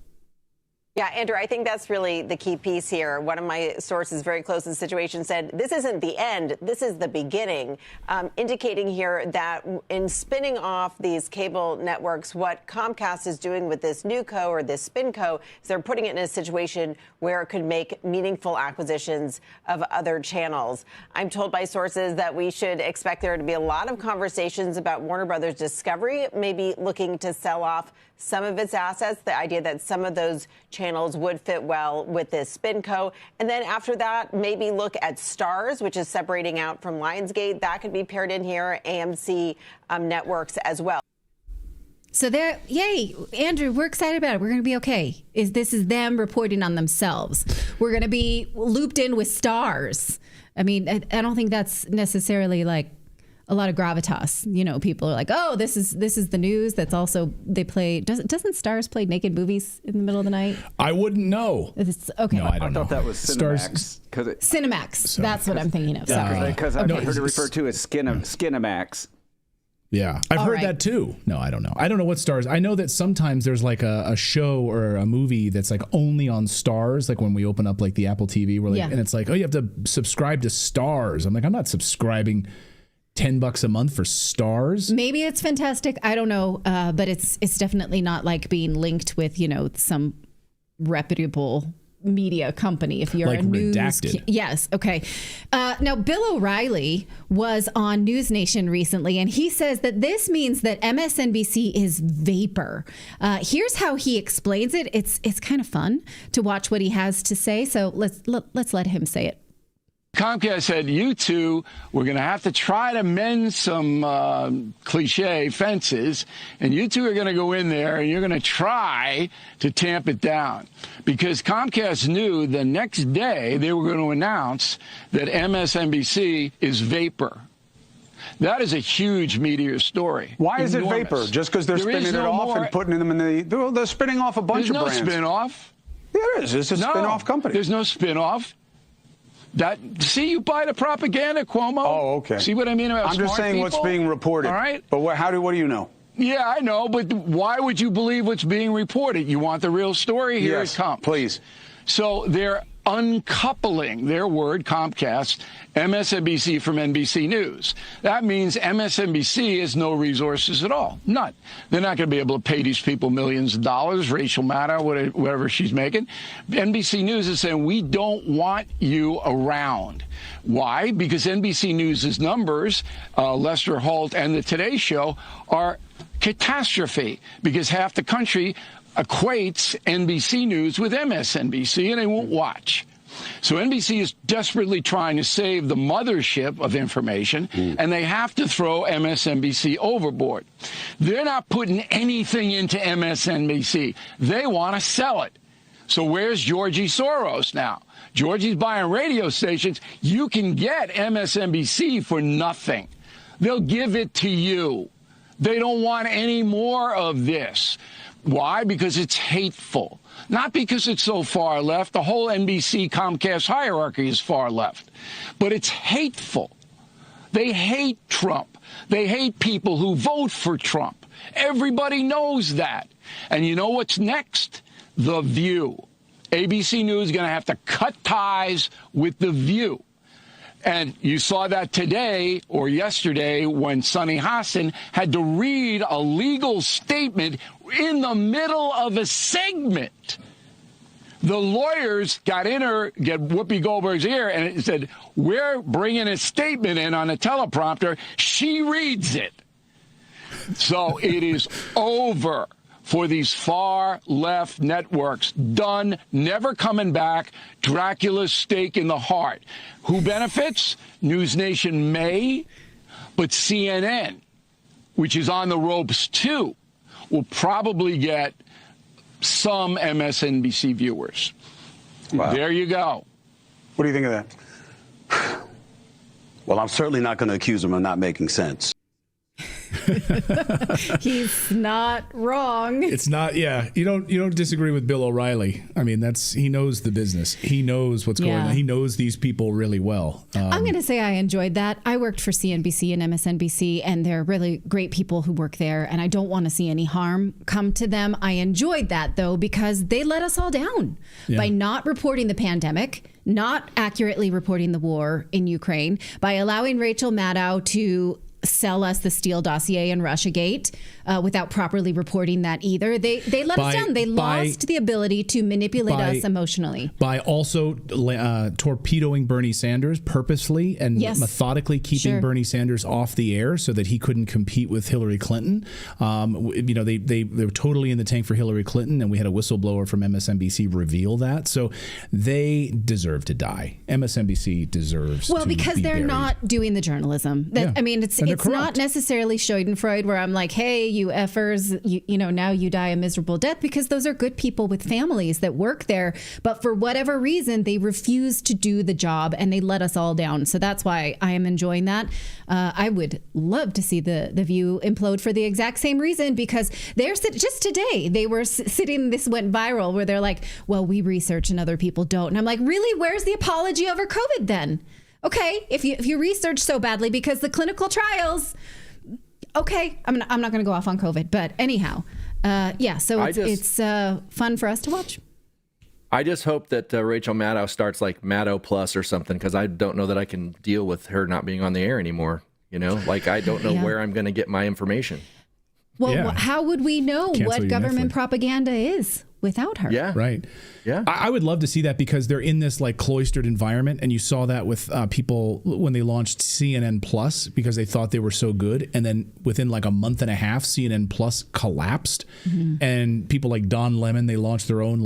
Yeah, Andrew, I think that's really the key piece here. One of my sources very close to the situation said, this isn't the end, this is the beginning, indicating here that in spinning off these cable networks, what Comcast is doing with this new co or this SpinCo is they're putting it in a situation where it could make meaningful acquisitions of other channels. I'm told by sources that we should expect there to be a lot of conversations about Warner Brothers Discovery, maybe looking to sell off some of its assets, the idea that some of those channels would fit well with this SpinCo. And then after that, maybe look at Starz, which is separating out from Lionsgate. That could be paired in here, AMC networks as well. So yay, Andrew, we're excited about it. We're going to be okay. This is them reporting on themselves. We're going to be looped in with Starz. I mean, I don't think that's necessarily like a lot of gravitas. People are like, oh, this is the news. That's also they play. Doesn't Starz play naked movies in the middle of the night? I wouldn't know. Okay. No, I don't know. I thought that was Cinemax. Cinemax. That's what I'm thinking of. Sorry. Because I've heard it referred to as Skinamax. Yeah, I've heard that too. No, I don't know. I don't know what Stars. I know that sometimes there's like a show or a movie that's like only on Stars. Like when we open up like the Apple TV, we're like, and it's like, oh, you have to subscribe to Stars. I'm like, I'm not subscribing $10 a month for Stars. Maybe it's fantastic. I don't know, but it's definitely not like being linked with some reputable media company if you're like a news Redacted. Yes. Okay. Now, Bill O'Reilly was on News Nation recently, and he says that this means that MSNBC is vapor. Here's how he explains it. It's kind of fun to watch what he has to say. So let's let him say it. Comcast said, you two, we're going to have to try to mend some cliche fences, and you two are going to go in there and you're going to try to tamp it down. Because Comcast knew the next day they were going to announce that MSNBC is vapor. That is a huge media story. Why is Enormous. it vapor? Just because they're spinning it off and putting them in they're spinning off a bunch of brands. There's no spin-off. Yeah, there is. It's a spin-off company. There's no spin-off. See, you buy the propaganda, Cuomo. Oh, okay. See what I mean about I'm just saying people? what's being reported. All right. But what do you know? Yeah, I know, but why would you believe what's being reported? You want the real story? Here it comes. Please. So they're uncoupling their word, Comcast, MSNBC from NBC News. That means MSNBC has no resources at all. None. They're not going to be able to pay these people millions of dollars, Rachel Maddow, whatever she's making. NBC News is saying, we don't want you around. Why? Because NBC News' numbers, Lester Holt and the Today Show, are catastrophe because half the country equates NBC News with MSNBC, and they won't watch. So NBC is desperately trying to save the mothership of information, and they have to throw MSNBC overboard. They're not putting anything into MSNBC. They want to sell it. So where's Georgie Soros now? Georgie's buying radio stations. You can get MSNBC for nothing. They'll give it to you. They don't want any more of this. Why? Because it's hateful. Not because it's so far left. The whole NBC Comcast hierarchy is far left. But it's hateful. They hate Trump. They hate people who vote for Trump. Everybody knows that. And you know what's next? The View. ABC News is going to have to cut ties with The View. And you saw that today or yesterday when Sunny Hassan had to read a legal statement in the middle of a segment. The lawyers get Whoopi Goldberg's ear and it said, we're bringing a statement in on a teleprompter. She reads it. So it is over for these far left networks. Done, never coming back. Dracula's stake in the heart. Who benefits? News Nation may, but CNN, which is on the ropes too, will probably get some MSNBC viewers. Wow. There you go. What do you think of that? Well, I'm certainly not going to accuse him of not making sense. He's not wrong. It's not. Yeah, you don't disagree with Bill O'Reilly. I mean, he knows the business. He knows what's going on. He knows these people really well. I'm going to say I enjoyed that. I worked for CNBC and MSNBC, and they're really great people who work there, and I don't want to see any harm come to them. I enjoyed that, though, because they let us all down by not reporting the pandemic, not accurately reporting the war in Ukraine, by allowing Rachel Maddow to sell us the Steele dossier and Russiagate without properly reporting that either. They let us down. They lost the ability to manipulate us emotionally. By also torpedoing Bernie Sanders purposely and methodically keeping Bernie Sanders off the air so that he couldn't compete with Hillary Clinton. They were totally in the tank for Hillary Clinton, and we had a whistleblower from MSNBC reveal that. So they deserve to die. MSNBC deserves to because they're buried. Not doing the journalism. I mean, it's not necessarily Schadenfreude where I'm like, hey, you effers, now you die a miserable death, because those are good people with families that work there. But for whatever reason, they refuse to do the job and they let us all down. So that's why I am enjoying that. I would love to see the View implode for the exact same reason, because they're just today they were sitting, this went viral, where they're like, well, we research and other people don't. And I'm like, really? Where's the apology over COVID then? Okay, if you research so badly, because the clinical trials Okay, I'm not going to go off on COVID, but anyhow, so it's fun for us to watch. I just hope that Rachel Maddow starts like Maddow Plus or something, because I don't know that I can deal with her not being on the air anymore. You know, like I don't know where I'm going to get my information. Well, how would we know what government propaganda is without her? Yeah. Right. Yeah. I would love to see that, because they're in this like cloistered environment. And you saw that with people when they launched CNN Plus, because they thought they were so good. And then within like a month and a half, CNN Plus collapsed. Mm-hmm. And people like Don Lemon, they launched their own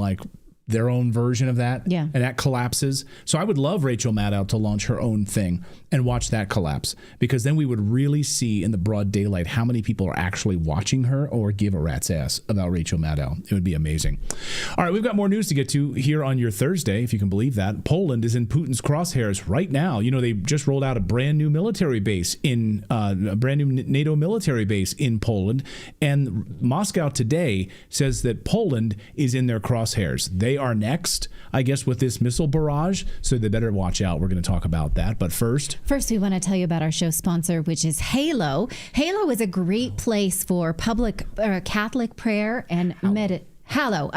version of that. Yeah. And that collapses. So I would love Rachel Maddow to launch her own thing and watch that collapse, because then we would really see in the broad daylight how many people are actually watching her or give a rat's ass about Rachel Maddow. It would be amazing. All right, we've got more news to get to here on your Thursday, if you can believe that. Poland is in Putin's crosshairs right now. You know, they just rolled out a brand new military base a brand new NATO military base in Poland. And Moscow today says that Poland is in their crosshairs. They are next, I guess, with this missile barrage. So they better watch out. We're going to talk about that. But first, we want to tell you about our show sponsor, which is Halo. Halo is a great place for public Catholic prayer and Hallow,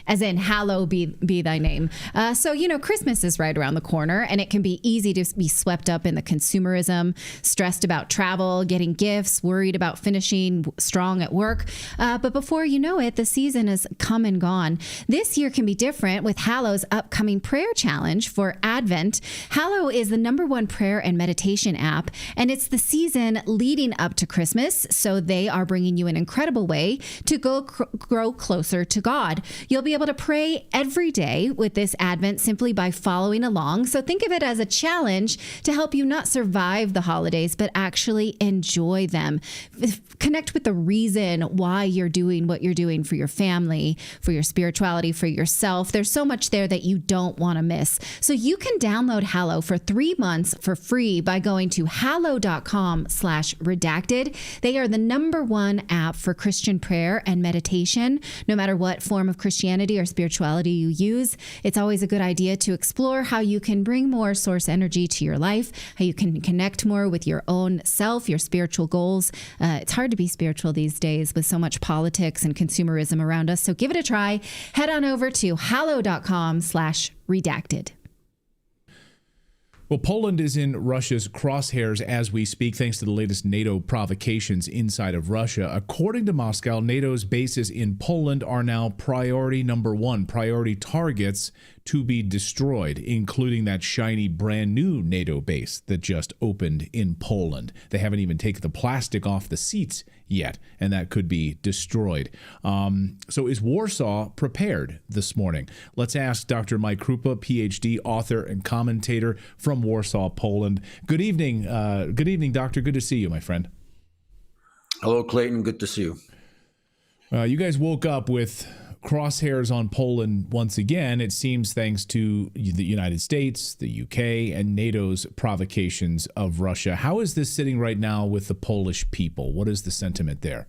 as in hallow be thy name. So, you know, Christmas is right around the corner, and it can be easy to be swept up in the consumerism, stressed about travel, getting gifts, worried about finishing strong at work. But before you know it, the season has come and gone. This year can be different with Hallow's upcoming prayer challenge for Advent. Hallow is the #1 prayer and meditation app, and it's the season leading up to Christmas. So they are bringing you an incredible way to grow closer to God. You'll be able to pray every day with this Advent simply by following along. So think of it as a challenge to help you not survive the holidays, but actually enjoy them. Connect with the reason why you're doing what you're doing for your family, for your spirituality, for yourself. There's so much there that you don't want to miss. So you can download Hallow for 3 months for free by going to hallow.com/redacted. They are the #1 app for Christian prayer and meditation. No matter what form of Christianity or spirituality you use, it's always a good idea to explore how you can bring more source energy to your life, how you can connect more with your own self, your spiritual goals. It's hard to be spiritual these days with so much politics and consumerism around us. So give it a try. Head on over to hallow.com/redacted. Well, Poland is in Russia's crosshairs as we speak, thanks to the latest NATO provocations inside of Russia. According to Moscow, NATO's bases in Poland are now priority #1, priority targets to be destroyed, including that shiny brand new NATO base that just opened in Poland. They haven't even taken the plastic off the seats yet, and that could be destroyed. So is Warsaw prepared this morning? Let's ask Dr. Mike Krupa, PhD, author and commentator from Warsaw, Poland. Good evening, doctor. Good to see you, my friend. Hello, Clayton. Good to see you. You guys woke up with crosshairs on Poland once again, it seems, thanks to the United States, the UK, and NATO's provocations of Russia. How is this sitting right now with the Polish people? What is the sentiment there?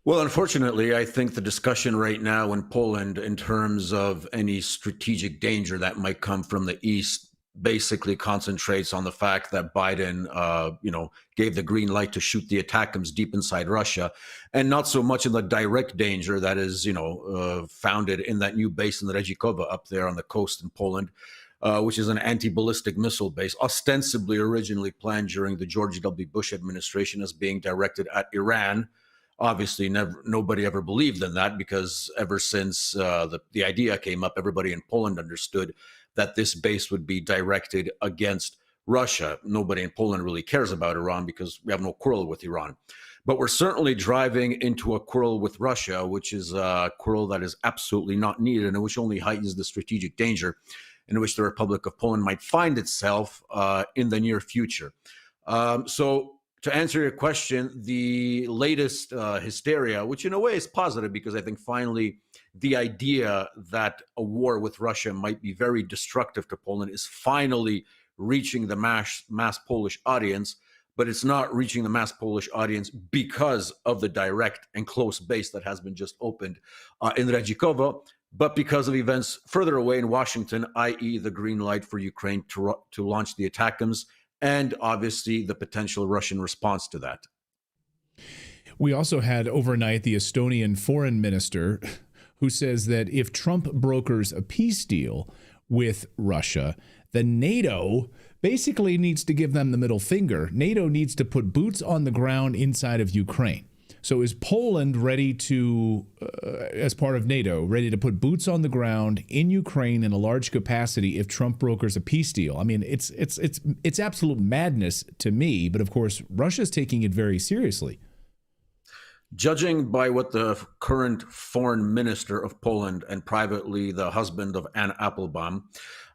Well, unfortunately, I think the discussion right now in Poland in terms of any strategic danger that might come from the East basically concentrates on the fact that Biden, gave the green light to shoot the ATACMS deep inside Russia, and not so much in the direct danger that is, founded in that new base in Redzikowo up there on the coast in Poland, which is an anti-ballistic missile base, ostensibly originally planned during the George W. Bush administration as being directed at Iran. Obviously, nobody ever believed in that, because ever since the idea came up, everybody in Poland understood that this base would be directed against Russia. Nobody in Poland really cares about Iran because we have no quarrel with Iran. But we're certainly driving into a quarrel with Russia, which is a quarrel that is absolutely not needed and which only heightens the strategic danger in which the Republic of Poland might find itself in the near future. So to answer your question, the latest hysteria, which in a way is positive because I think finally the idea that a war with Russia might be very destructive to Poland is finally reaching the mass Polish audience, but it's not reaching the mass Polish audience because of the direct and close base that has been just opened in Redzikowo, but because of events further away in Washington, i.e. the green light for Ukraine to launch the ATACMS and obviously the potential Russian response to that. We also had overnight the Estonian foreign minister who says that if Trump brokers a peace deal with Russia, then NATO basically needs to give them the middle finger. NATO needs to put boots on the ground inside of Ukraine. So is Poland ready to, as part of NATO, ready to put boots on the ground in Ukraine in a large capacity if Trump brokers a peace deal? I mean, it's absolute madness to me, but of course, Russia's taking it very seriously. Judging by what the current foreign minister of Poland and privately the husband of Anne Applebaum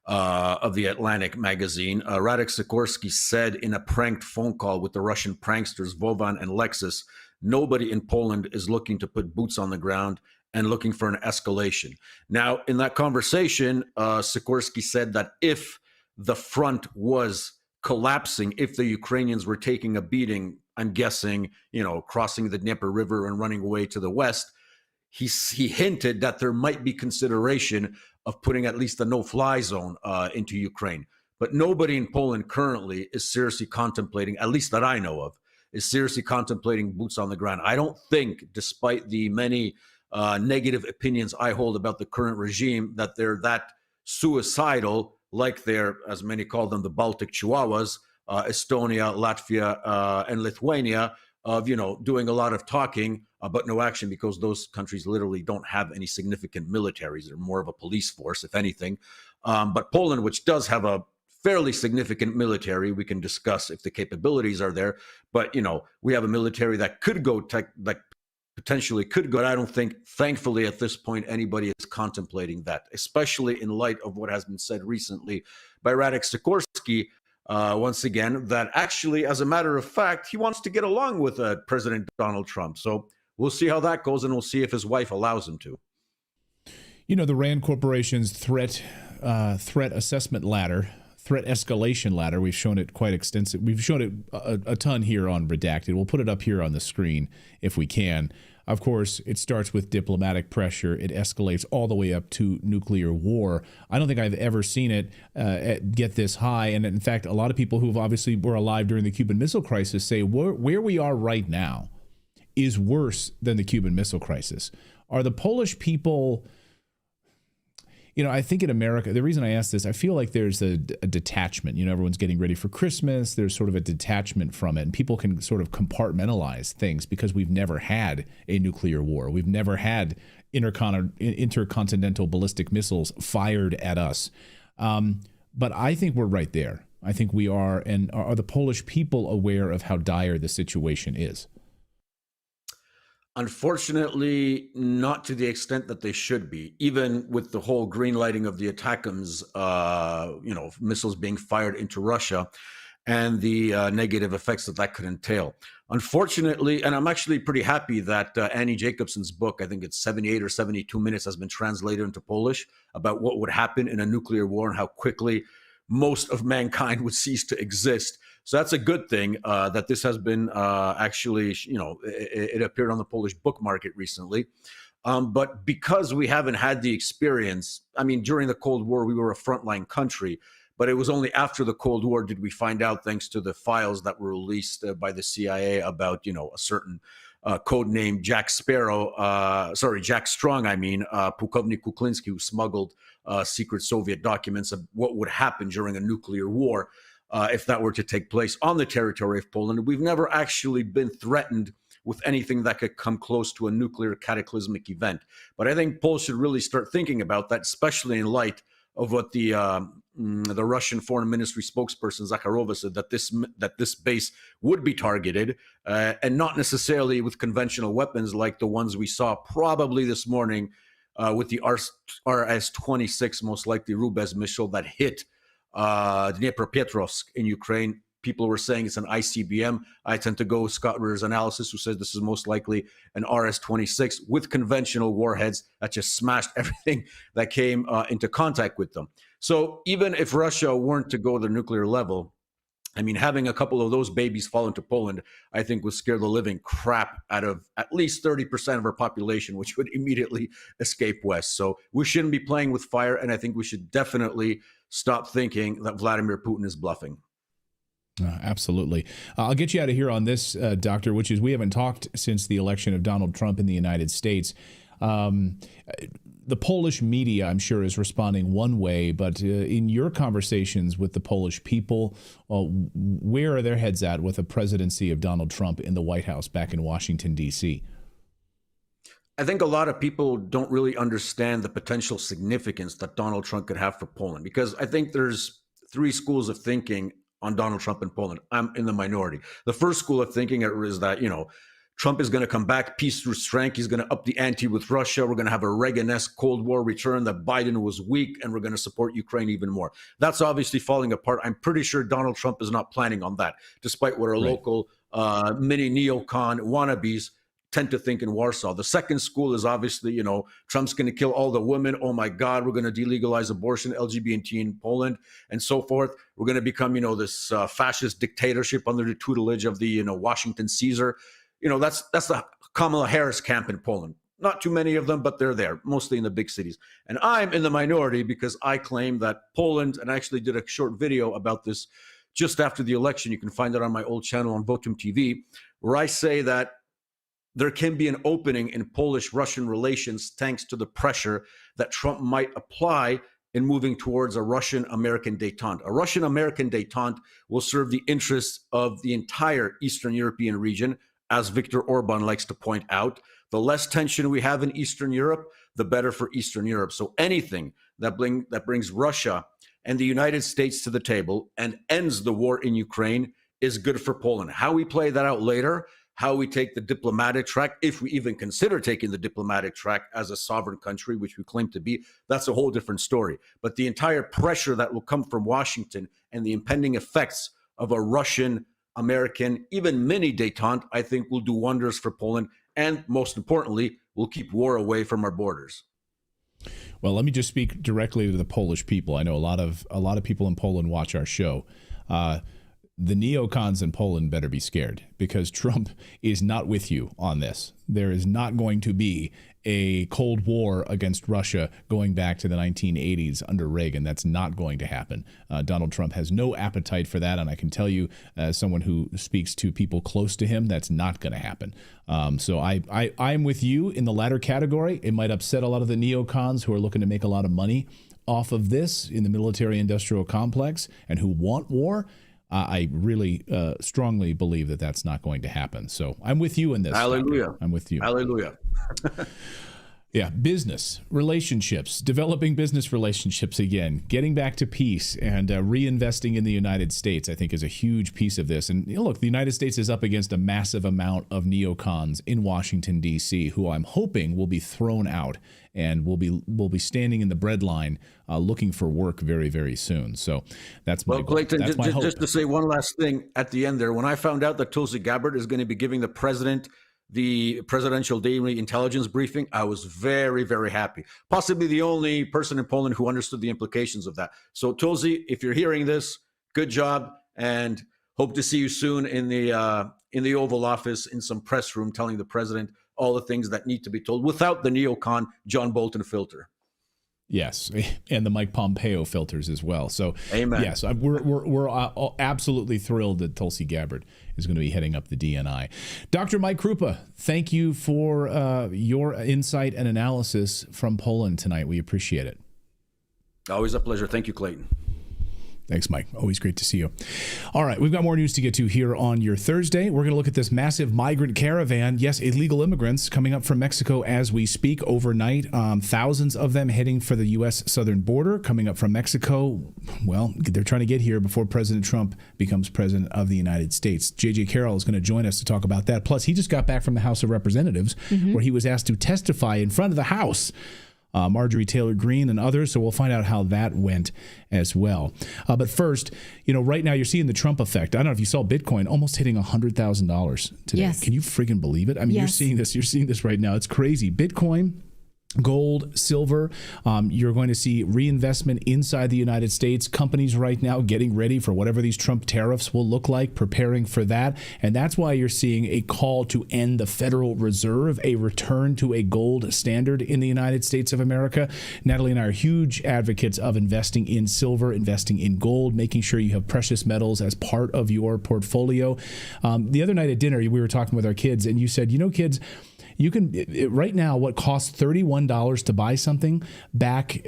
of the Atlantic magazine, Radek Sikorski, said in a pranked phone call with the Russian pranksters Vovan and Lexus, nobody in Poland is looking to put boots on the ground and looking for an escalation. Now, in that conversation, Sikorski said that if the front was collapsing, if the Ukrainians were taking a beating, I'm guessing, crossing the Dnieper River and running away to the west, he hinted that there might be consideration of putting at least a no-fly zone into Ukraine. But nobody in Poland currently is seriously contemplating, at least that I know of, is seriously contemplating boots on the ground. I don't think, despite the many negative opinions I hold about the current regime, that they're that suicidal, like they're, as many call them, the Baltic Chihuahuas, Estonia, Latvia, and Lithuania, of doing a lot of talking but no action, because those countries literally don't have any significant militaries. They're more of a police force, if anything. But Poland, which does have a fairly significant military, we can discuss if the capabilities are there. But we have a military that could go that potentially could go. I don't think, thankfully, at this point, anybody is contemplating that, especially in light of what has been said recently by Radek Sikorski. Once again, that actually, as a matter of fact, he wants to get along with President Donald Trump. So we'll see how that goes, and we'll see if his wife allows him to. The Rand Corporation's threat assessment ladder, threat escalation ladder, we've shown it quite extensive. We've shown it a ton here on Redacted. We'll put it up here on the screen if we can. Of course, it starts with diplomatic pressure. It escalates all the way up to nuclear war. I don't think I've ever seen it get this high. And in fact, a lot of people who obviously were alive during the Cuban Missile Crisis say where we are right now is worse than the Cuban Missile Crisis. Are the Polish people... I think in America, the reason I ask this, I feel like there's a detachment. Everyone's getting ready for Christmas. There's sort of a detachment from it. And people can sort of compartmentalize things because we've never had a nuclear war. We've never had intercontinental ballistic missiles fired at us. But I think we're right there. I think we are. And are the Polish people aware of how dire the situation is? Unfortunately, not to the extent that they should be, even with the whole green lighting of the ATACMS, missiles being fired into Russia and the negative effects that could entail. Unfortunately, and I'm actually pretty happy that Annie Jacobson's book, I think it's 78 or 72 minutes, has been translated into Polish about what would happen in a nuclear war and how quickly most of mankind would cease to exist. So that's a good thing that this has been actually, it appeared on the Polish book market recently. But because we haven't had the experience, during the Cold War, we were a frontline country, but it was only after the Cold War did we find out, thanks to the files that were released by the CIA about, a certain code name Jack Strong, Pukovnik Kuklinski, who smuggled secret Soviet documents of what would happen during a nuclear war. If that were to take place on the territory of Poland. We've never actually been threatened with anything that could come close to a nuclear cataclysmic event. But I think Poles should really start thinking about that, especially in light of what the Russian Foreign Ministry spokesperson Zakharova said, that this base would be targeted, and not necessarily with conventional weapons like the ones we saw probably this morning with the RS-26, most likely Rubez missile that hit Dnipropetrovsk in Ukraine. People were saying it's an ICBM. I tend to go with Scott Ritter's analysis, who says this is most likely an RS-26 with conventional warheads that just smashed everything that came into contact with them. So even if Russia weren't to go to the nuclear level, having a couple of those babies fall into Poland, I think would scare the living crap out of at least 30% of our population, which would immediately escape west. So we shouldn't be playing with fire, and I think we should definitely stop thinking that Vladimir Putin is bluffing. Absolutely. I'll get you out of here on this, Doctor, which is we haven't talked since the election of Donald Trump in the United States. The Polish media, I'm sure, is responding one way, but in your conversations with the Polish people, where are their heads at with the presidency of Donald Trump in the White House back in Washington, D.C.? I think a lot of people don't really understand the potential significance that Donald Trump could have for Poland, because I think there's three schools of thinking on Donald Trump in Poland. I'm in the minority. The first school of thinking is that, Trump is going to come back, peace through strength. He's going to up the ante with Russia. We're going to have a Reagan-esque Cold War return, that Biden was weak, and we're going to support Ukraine even more. That's obviously falling apart. I'm pretty sure Donald Trump is not planning on that, despite what our local mini neocon wannabes tend to think in Warsaw. The second school is obviously, Trump's going to kill all the women. Oh my God, we're going to delegalize abortion, LGBT in Poland, and so forth. We're going to become, this fascist dictatorship under the tutelage of the, Washington Caesar. That's the Kamala Harris camp in Poland. Not too many of them, but they're there, mostly in the big cities. And I'm in the minority because I claim that Poland, and I actually did a short video about this just after the election. You can find it on my old channel on Votum TV, where I say that there can be an opening in Polish-Russian relations thanks to the pressure that Trump might apply in moving towards a Russian-American détente. A Russian-American détente will serve the interests of the entire Eastern European region, as Viktor Orban likes to point out. The less tension we have in Eastern Europe, the better for Eastern Europe. So anything that brings Russia and the United States to the table and ends the war in Ukraine is good for Poland. How we play that out later, how we take the diplomatic track, if we even consider taking the diplomatic track as a sovereign country, which we claim to be, that's a whole different story. But the entire pressure that will come from Washington and the impending effects of a Russian American, even mini détente, I think will do wonders for Poland, and most importantly, will keep war away from our borders. Well, let me just speak directly to the Polish people. I know a lot of people in Poland watch our show. The neocons in Poland better be scared, because Trump is not with you on this. There is not going to be a Cold War against Russia going back to the 1980s under Reagan. That's not going to happen. Donald Trump has no appetite for that, and I can tell you, as someone who speaks to people close to him, that's not going to happen. So I'm with you in the latter category. It might upset a lot of the neocons who are looking to make a lot of money off of this in the military-industrial complex and who want war. I really strongly believe that that's not going to happen. So I'm with you in this. Hallelujah. Doctor. I'm with you. Hallelujah. Yeah, business relationships, developing business relationships again, getting back to peace, and reinvesting in the United States, I think, is a huge piece of this. And look, the United States is up against a massive amount of neocons in Washington, D.C., who I'm hoping will be thrown out and will be standing in the breadline looking for work very, very soon. So that's my goal. Clayton, that's my hope. Just to say one last thing at the end there, when I found out that Tulsi Gabbard is going to be giving the president the presidential daily intelligence briefing, I was very, very happy. Possibly the only person in Poland who understood the implications of that. So Tulsi, if you're hearing this, good job, and hope to see you soon in the Oval Office in some press room telling the president all the things that need to be told without the neocon John Bolton filter. Yes, and the Mike Pompeo filters as well. So, amen. Yes, we're absolutely thrilled that Tulsi Gabbard is going to be heading up the DNI. Dr. Mike Krupa, thank you for your insight and analysis from Poland tonight. We appreciate it. Always a pleasure. Thank you, Clayton. Thanks, Mike. Always great to see you. All right, we've got more news to get to here on your Thursday. We're going to look at this massive migrant caravan. Yes, illegal immigrants coming up from Mexico as we speak overnight. Thousands of them heading for the U.S. southern border, coming up from Mexico. Well, they're trying to get here before President Trump becomes president of the United States. J.J. Carroll is going to join us to talk about that. Plus, he just got back from the House of Representatives, where he was asked to testify in front of the House. Marjorie Taylor Greene and others. So we'll find out how that went as well. But first, right now you're seeing the Trump effect. I don't know if you saw Bitcoin almost hitting $100,000 today. Yes. Can you freaking believe it? I mean, Yes. You're seeing this right now. It's crazy. Bitcoin gold, silver. You're going to see reinvestment inside the United States. Companies right now getting ready for whatever these Trump tariffs will look like, preparing for that. And that's why you're seeing a call to end the Federal Reserve, a return to a gold standard in the United States of America. Natalie and I are huge advocates of investing in silver, investing in gold, making sure you have precious metals as part of your portfolio. The other night at dinner, we were talking with our kids, and you said, kids, you can right now what cost $31 to buy something back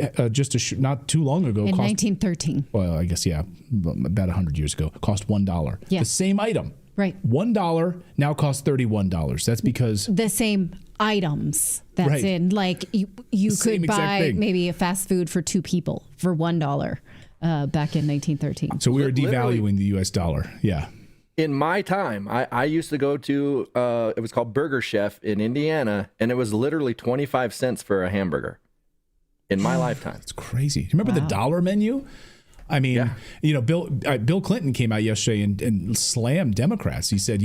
not too long ago in 1913. Well, I guess about 100 years ago cost $1. Yeah. The same item, right? $1 now costs $31. That's because the same items. That's right. in like you could buy maybe a fast food for 2 people for $1 back in 1913. So we are devaluing the U.S. dollar. Yeah. In my time, I used to go to, it was called Burger Chef in Indiana, and it was literally 25 cents for a hamburger in my lifetime. It's crazy. Do you remember the dollar menu? I mean, Bill Clinton came out yesterday and slammed Democrats. He said,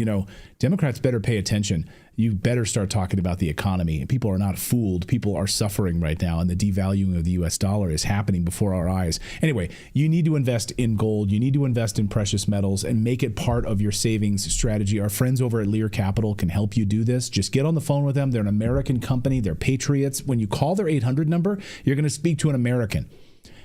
Democrats better pay attention. You better start talking about the economy. People are not fooled. People are suffering right now, and the devaluing of the U.S. dollar is happening before our eyes. Anyway, you need to invest in gold. You need to invest in precious metals and make it part of your savings strategy. Our friends over at Lear Capital can help you do this. Just get on the phone with them. They're an American company. They're patriots. When you call their 800 number, you're going to speak to an American.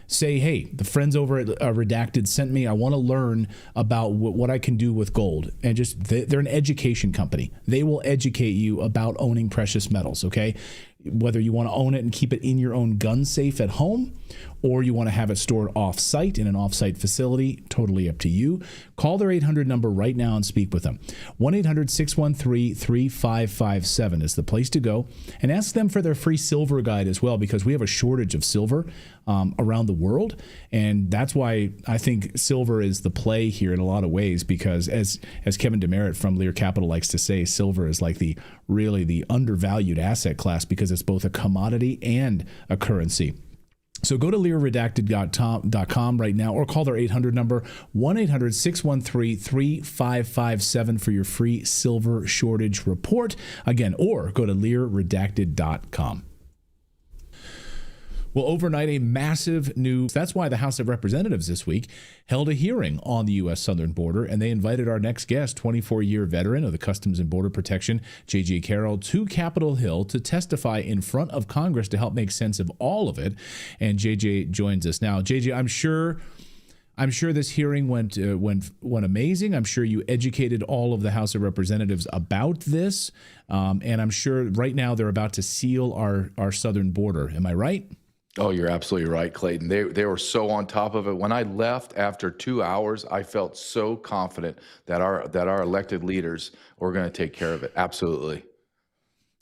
Say, hey, the friends over at Redacted sent me. I want to learn about what I can do with gold. And they're an education company. They will educate you about owning precious metals, okay? Whether you want to own it and keep it in your own gun safe at home, or you want to have it stored off-site in an off-site facility, totally up to you. Call their 800 number right now and speak with them. 1-800-613-3557 is the place to go. And ask them for their free silver guide as well, because we have a shortage of silver around the world. And that's why I think silver is the play here in a lot of ways, because as Kevin Demerit from Lear Capital likes to say, silver is like the undervalued asset class because it's both a commodity and a currency. So go to LearRedacted.com right now or call their 800 number, 1-800-613-3557 for your free silver shortage report. Again, or go to LearRedacted.com. Well, overnight, a massive news. That's why the House of Representatives this week held a hearing on the U.S. southern border, and they invited our next guest, 24-year veteran of the Customs and Border Protection, J.J. Carroll, to Capitol Hill to testify in front of Congress to help make sense of all of it. And J.J. joins us now. J.J., I'm sure this hearing went amazing. I'm sure you educated all of the House of Representatives about this, and I'm sure right now they're about to seal our southern border. Am I right? Oh, you're absolutely right, Clayton. They were so on top of it. When I left after 2 hours, I felt so confident that our elected leaders were going to take care of it. Absolutely.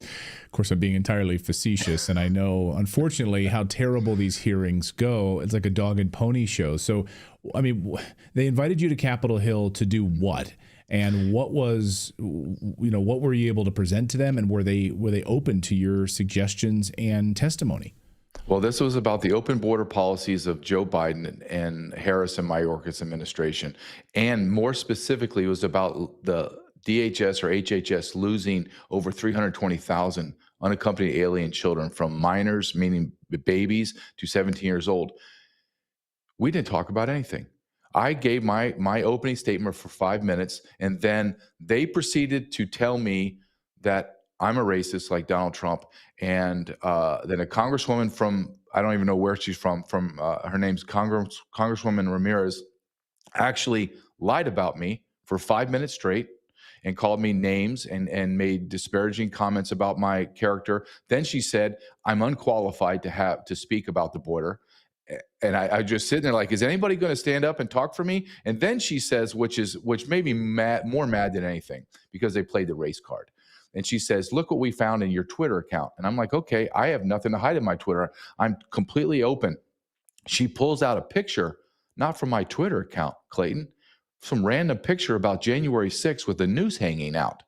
Of course, I'm being entirely facetious, and I know, unfortunately, how terrible these hearings go. It's like a dog and pony show. So, I mean, they invited you to Capitol Hill to do what? And what was, what were you able to present to them? And were they open to your suggestions and testimony? Well, this was about the open border policies of Joe Biden and Harris and Mayorkas administration. And more specifically, it was about the DHS or HHS losing over 320,000 unaccompanied alien children, from minors, meaning babies, to 17 years old. We didn't talk about anything. I gave my opening statement for 5 minutes, and then they proceeded to tell me that I'm a racist like Donald Trump. And then a congresswoman from, I don't even know where she's from her name's Congresswoman Ramirez, actually lied about me for 5 minutes straight and called me names and made disparaging comments about my character. Then she said, I'm unqualified to speak about the border. And I just sitting there like, is anybody going to stand up and talk for me? And then she says, which made me more mad than anything, because they played the race card. And she says, look what we found in your Twitter account. And I'm like, okay, I have nothing to hide in my Twitter. I'm completely open. She pulls out a picture, not from my Twitter account, Clayton, some random picture about January 6th with the noose hanging out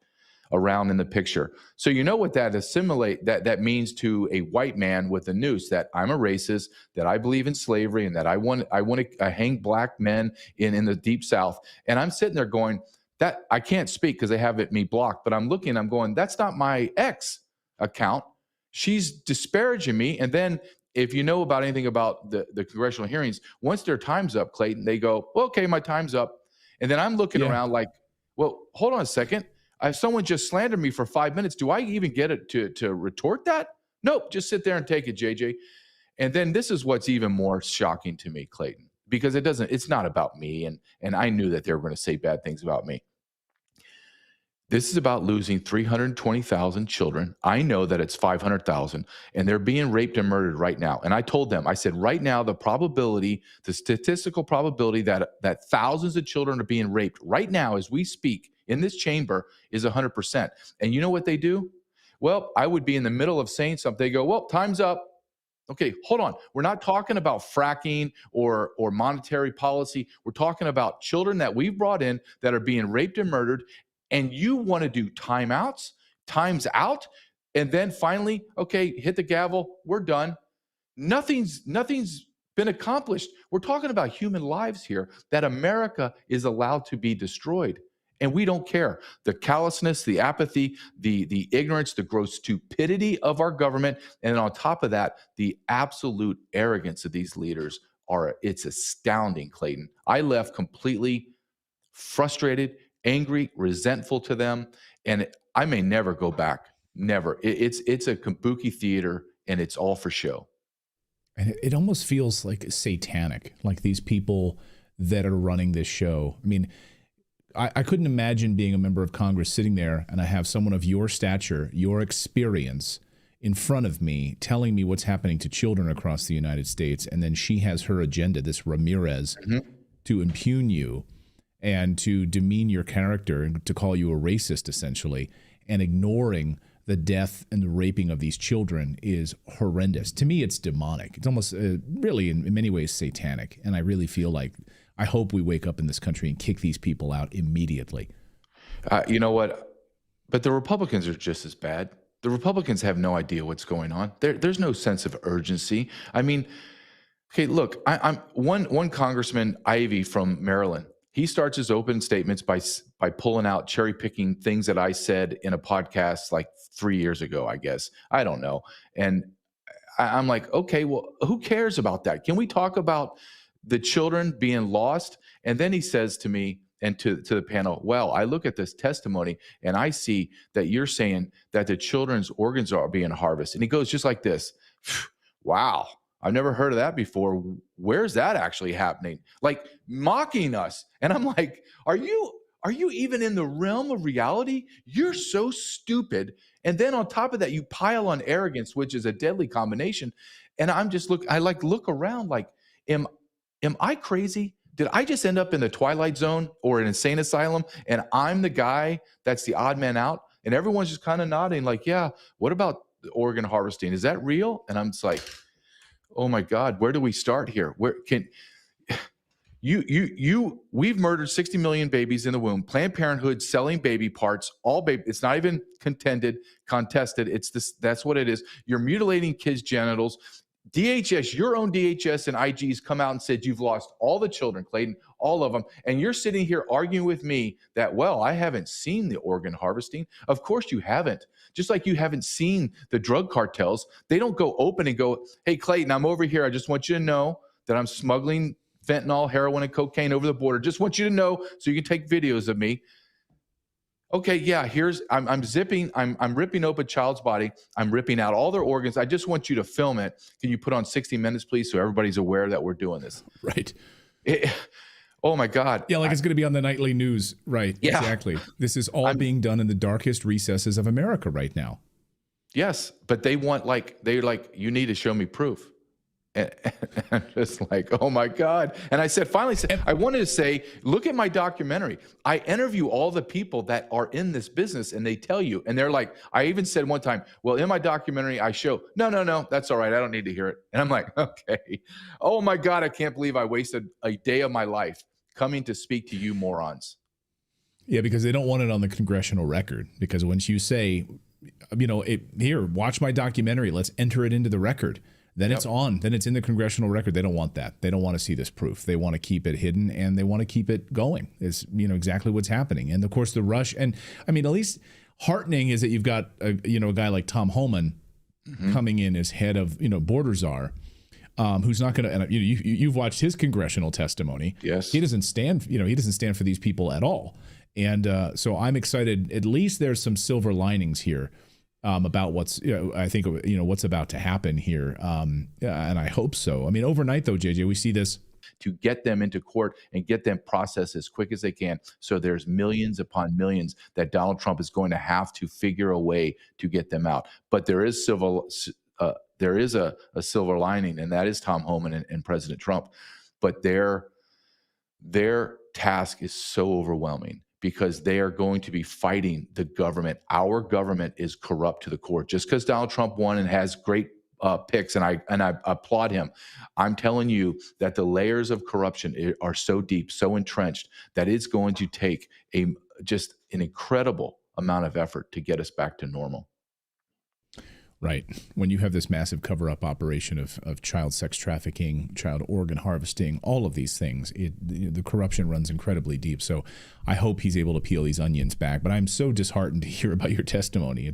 around in the picture. So you know what that means to a white man with a noose, that I'm a racist, that I believe in slavery, and that I want to hang black men in the Deep South. And I'm sitting there going, that I can't speak because they have me blocked, but I'm going, that's not my ex account. she's disparaging me. And then if you know about anything about the congressional hearings, once their time's up, Clayton, they go, well, okay, my time's up. And then I'm looking around like, well, hold on a second. If someone just slandered me for 5 minutes, do I even get it to retort that? Nope, just sit there and take it, JJ. And then this is what's even more shocking to me, Clayton, because it's not about me. And I knew that they were going to say bad things about me. This is about losing 320,000 children. I know that it's 500,000, and they're being raped and murdered right now. And I told them, I said, right now, the statistical probability that thousands of children are being raped right now as we speak in this chamber is 100%. And you know what they do? Well, I would be in the middle of saying something. They go, well, time's up. Okay, hold on. We're not talking about fracking or monetary policy. We're talking about children that we've brought in that are being raped and murdered. And you want to do timeouts, times out, and then finally, okay, hit the gavel, we're done. Nothing's been accomplished. We're talking about human lives here, that America is allowed to be destroyed. And we don't care. The callousness, the apathy, the ignorance, the gross stupidity of our government, and on top of that, the absolute arrogance of these leaders it's astounding, Clayton. I left completely frustrated, angry, resentful to them, and I may never go back. Never. It's a kabuki theater, and it's all for show. And it almost feels like satanic, like these people that are running this show. I mean, I couldn't imagine being a member of Congress sitting there and I have someone of your stature, your experience in front of me telling me what's happening to children across the United States, and then she has her agenda, this Ramirez, to impugn you and to demean your character and to call you a racist, essentially, and ignoring the death and the raping of these children is horrendous. To me, it's demonic. It's almost really, in many ways, satanic. And I really feel like I hope we wake up in this country and kick these people out immediately. You know what? But the Republicans are just as bad. The Republicans have no idea what's going on. There's no sense of urgency. I mean, okay, look, I'm one Congressman, Ivey from Maryland. He starts his open statements by pulling out, cherry picking things that I said in a podcast like 3 years ago, I guess. I don't know. And I'm like, okay, well, who cares about that? Can we talk about the children being lost? And then he says to me and to the panel, well, I look at this testimony and I see that you're saying that the children's organs are being harvested. And he goes just like this. Wow. I've never heard of that before. Where's that actually happening? Like mocking us. And I'm like, are you even in the realm of reality? You're so stupid. And then on top of that, you pile on arrogance, which is a deadly combination. And I'm just look around like, am I crazy? Did I just end up in the Twilight Zone or an insane asylum? And I'm the guy that's the odd man out? And everyone's just kind of nodding like, yeah, what about the organ harvesting? Is that real? And I'm just like, oh my God, where do we start here? Where can we've murdered 60 million babies in the womb. Planned Parenthood selling baby parts, all baby. It's not even contested. It's this. That's what it is. You're mutilating kids' genitals. DHS, your own DHS and IGs come out and said you've lost all the children, Clayton, all of them. And you're sitting here arguing with me that, well, I haven't seen the organ harvesting. Of course you haven't. Just like you haven't seen the drug cartels. They don't go open and go, hey, Clayton, I'm over here. I just want you to know that I'm smuggling fentanyl, heroin, and cocaine over the border. Just want you to know so you can take videos of me. Okay, yeah, I'm ripping open a child's body. I'm ripping out all their organs. I just want you to film it. Can you put on 60 Minutes, please, so everybody's aware that we're doing this? Right. Oh, my God. Yeah, like it's going to be on the nightly news. Right, yeah. Exactly. This is all being done in the darkest recesses of America right now. Yes, but they're like, you need to show me proof. And I'm just like, oh my God. And I said, I wanted to say, look at my documentary. I interview all the people that are in this business and they tell you, and they're like, I even said one time, well, in my documentary, I show, no, that's all right. I don't need to hear it. And I'm like, okay. Oh my God. I can't believe I wasted a day of my life coming to speak to you morons. Yeah, because they don't want it on the congressional record. Because once you say, here, watch my documentary, let's enter it into the record. Then it's on. Then it's in the congressional record. They don't want that. They don't want to see this proof. They want to keep it hidden and they want to keep it going. It's exactly what's happening. And of course, the rush. And I mean, at least heartening is that you've got a guy like Tom Homan coming in as head of, border czar, who's not going to, and you've watched his congressional testimony. Yes. He doesn't stand, he doesn't stand for these people at all. And so I'm excited. At least there's some silver linings here about what's, I think, what's about to happen here. And I hope so. I mean, overnight though, JJ, we see this. To get them into court and get them processed as quick as they can. So there's millions upon millions that Donald Trump is going to have to figure a way to get them out. But there is a silver lining, and that is Tom Homan and President Trump. But their task is so overwhelming because they are going to be fighting the government. Our government is corrupt to the core. Just because Donald Trump won and has great picks, and I applaud him. I'm telling you that the layers of corruption are so deep, so entrenched, that it's going to take just an incredible amount of effort to get us back to normal. Right. When you have this massive cover-up operation of child sex trafficking, child organ harvesting, all of these things, the corruption runs incredibly deep. So I hope he's able to peel these onions back. But I'm so disheartened to hear about your testimony.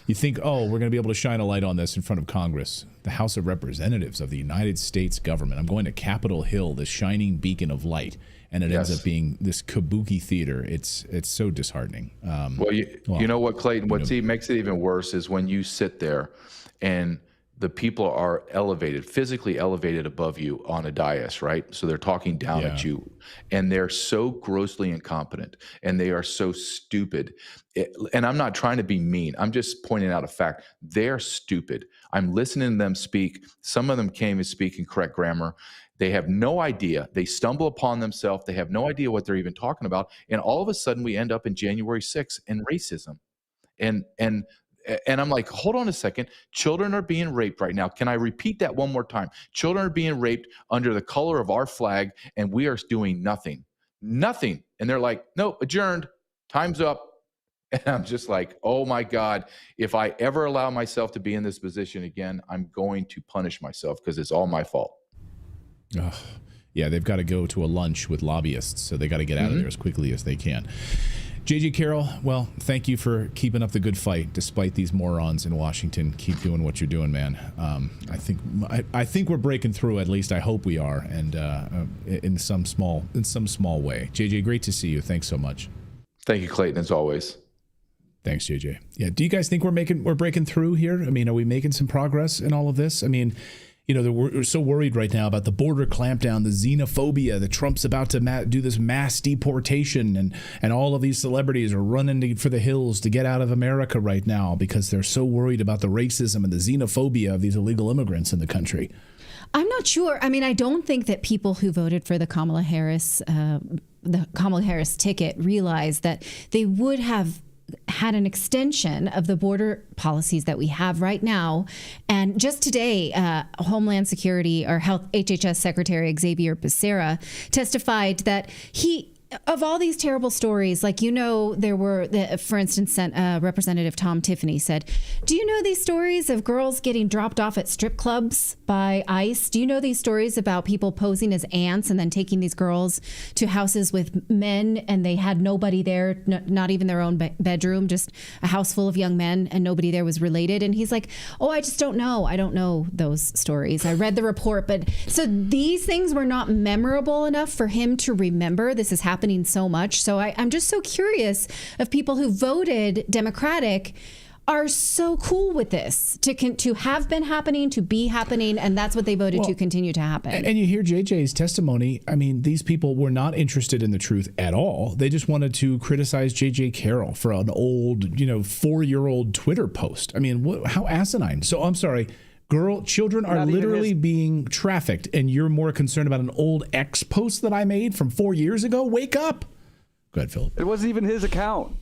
You think, we're going to be able to shine a light on this in front of Congress, the House of Representatives of the United States government. I'm going to Capitol Hill, this shining beacon of light, and it ends up being this kabuki theater. It's so disheartening. You know what, Clayton? What makes it even worse is when you sit there and the people are physically elevated above you on a dais, right? So they're talking down at you, and they're so grossly incompetent, and they are so stupid. And I'm not trying to be mean. I'm just pointing out a fact. They're stupid. I'm listening to them speak. Some of them can't even speak in correct grammar. They have no idea. They stumble upon themselves. They have no idea what they're even talking about. And all of a sudden we end up in January 6th and racism. And I'm like, hold on a second. Children are being raped right now. Can I repeat that one more time? Children are being raped under the color of our flag, and we are doing nothing. Nothing. And they're like, no, adjourned. Time's up. And I'm just like, oh my God, if I ever allow myself to be in this position again, I'm going to punish myself because it's all my fault. Yeah, they've got to go to a lunch with lobbyists, so they got to get out of there as quickly as they can. JJ Carroll, well, thank you for keeping up the good fight despite these morons in Washington. Keep doing what you're doing, man. I think we're breaking through. At least I hope we are, and in some small way. JJ, great to see you. Thanks so much. Thank you, Clayton, as always. Thanks, JJ. Yeah, do you guys think we're breaking through here? I mean, are we making some progress in all of this? I mean, we're so worried right now about the border clampdown, the xenophobia, that Trump's about to do this mass deportation, and all of these celebrities are running for the hills to get out of America right now because they're so worried about the racism and the xenophobia of these illegal immigrants in the country. I'm not sure. I mean, I don't think that people who voted for the Kamala Harris ticket realize that they would have had an extension of the border policies that we have right now. And just today, Homeland Security or Health HHS Secretary Xavier Becerra testified that of all these terrible stories, there were, for instance, Representative Tom Tiffany said, do you know these stories of girls getting dropped off at strip clubs by ICE? Do you know these stories about people posing as aunts and then taking these girls to houses with men and they had nobody there, not even their own bedroom, just a house full of young men and nobody there was related? And he's like, I just don't know. I don't know those stories. I read the report. But so these things were not memorable enough for him to remember. This is happening so much. So I'm just so curious of people who voted Democratic are so cool with this to have been happening, to be happening, and that's what they voted to continue to happen. And you hear JJ's testimony. I mean, these people were not interested in the truth at all. They just wanted to criticize JJ Carroll for an old, 4-year-old Twitter post. I mean, how asinine. So I'm sorry. Children are literally being trafficked, and you're more concerned about an old X post that I made from 4 years ago? Wake up. Go ahead, Philip. It wasn't even his account.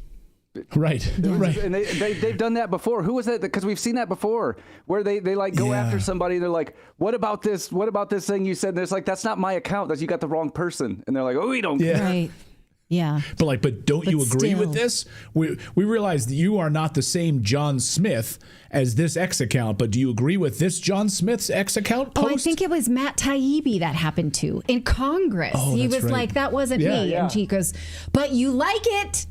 Right. And they've done that before. Who was that? Because we've seen that before, where they go after somebody. And they're like, what about this? What about this thing you said? And it's like, that's not my account. You got the wrong person. And they're like, we don't care. Right. Yeah. But don't you agree with this? We realize that you are not the same John Smith as this X account, but do you agree with this John Smith's X account post? Oh, I think it was Matt Taibbi that happened to in Congress. He was like, that wasn't me. And she goes, but you like it,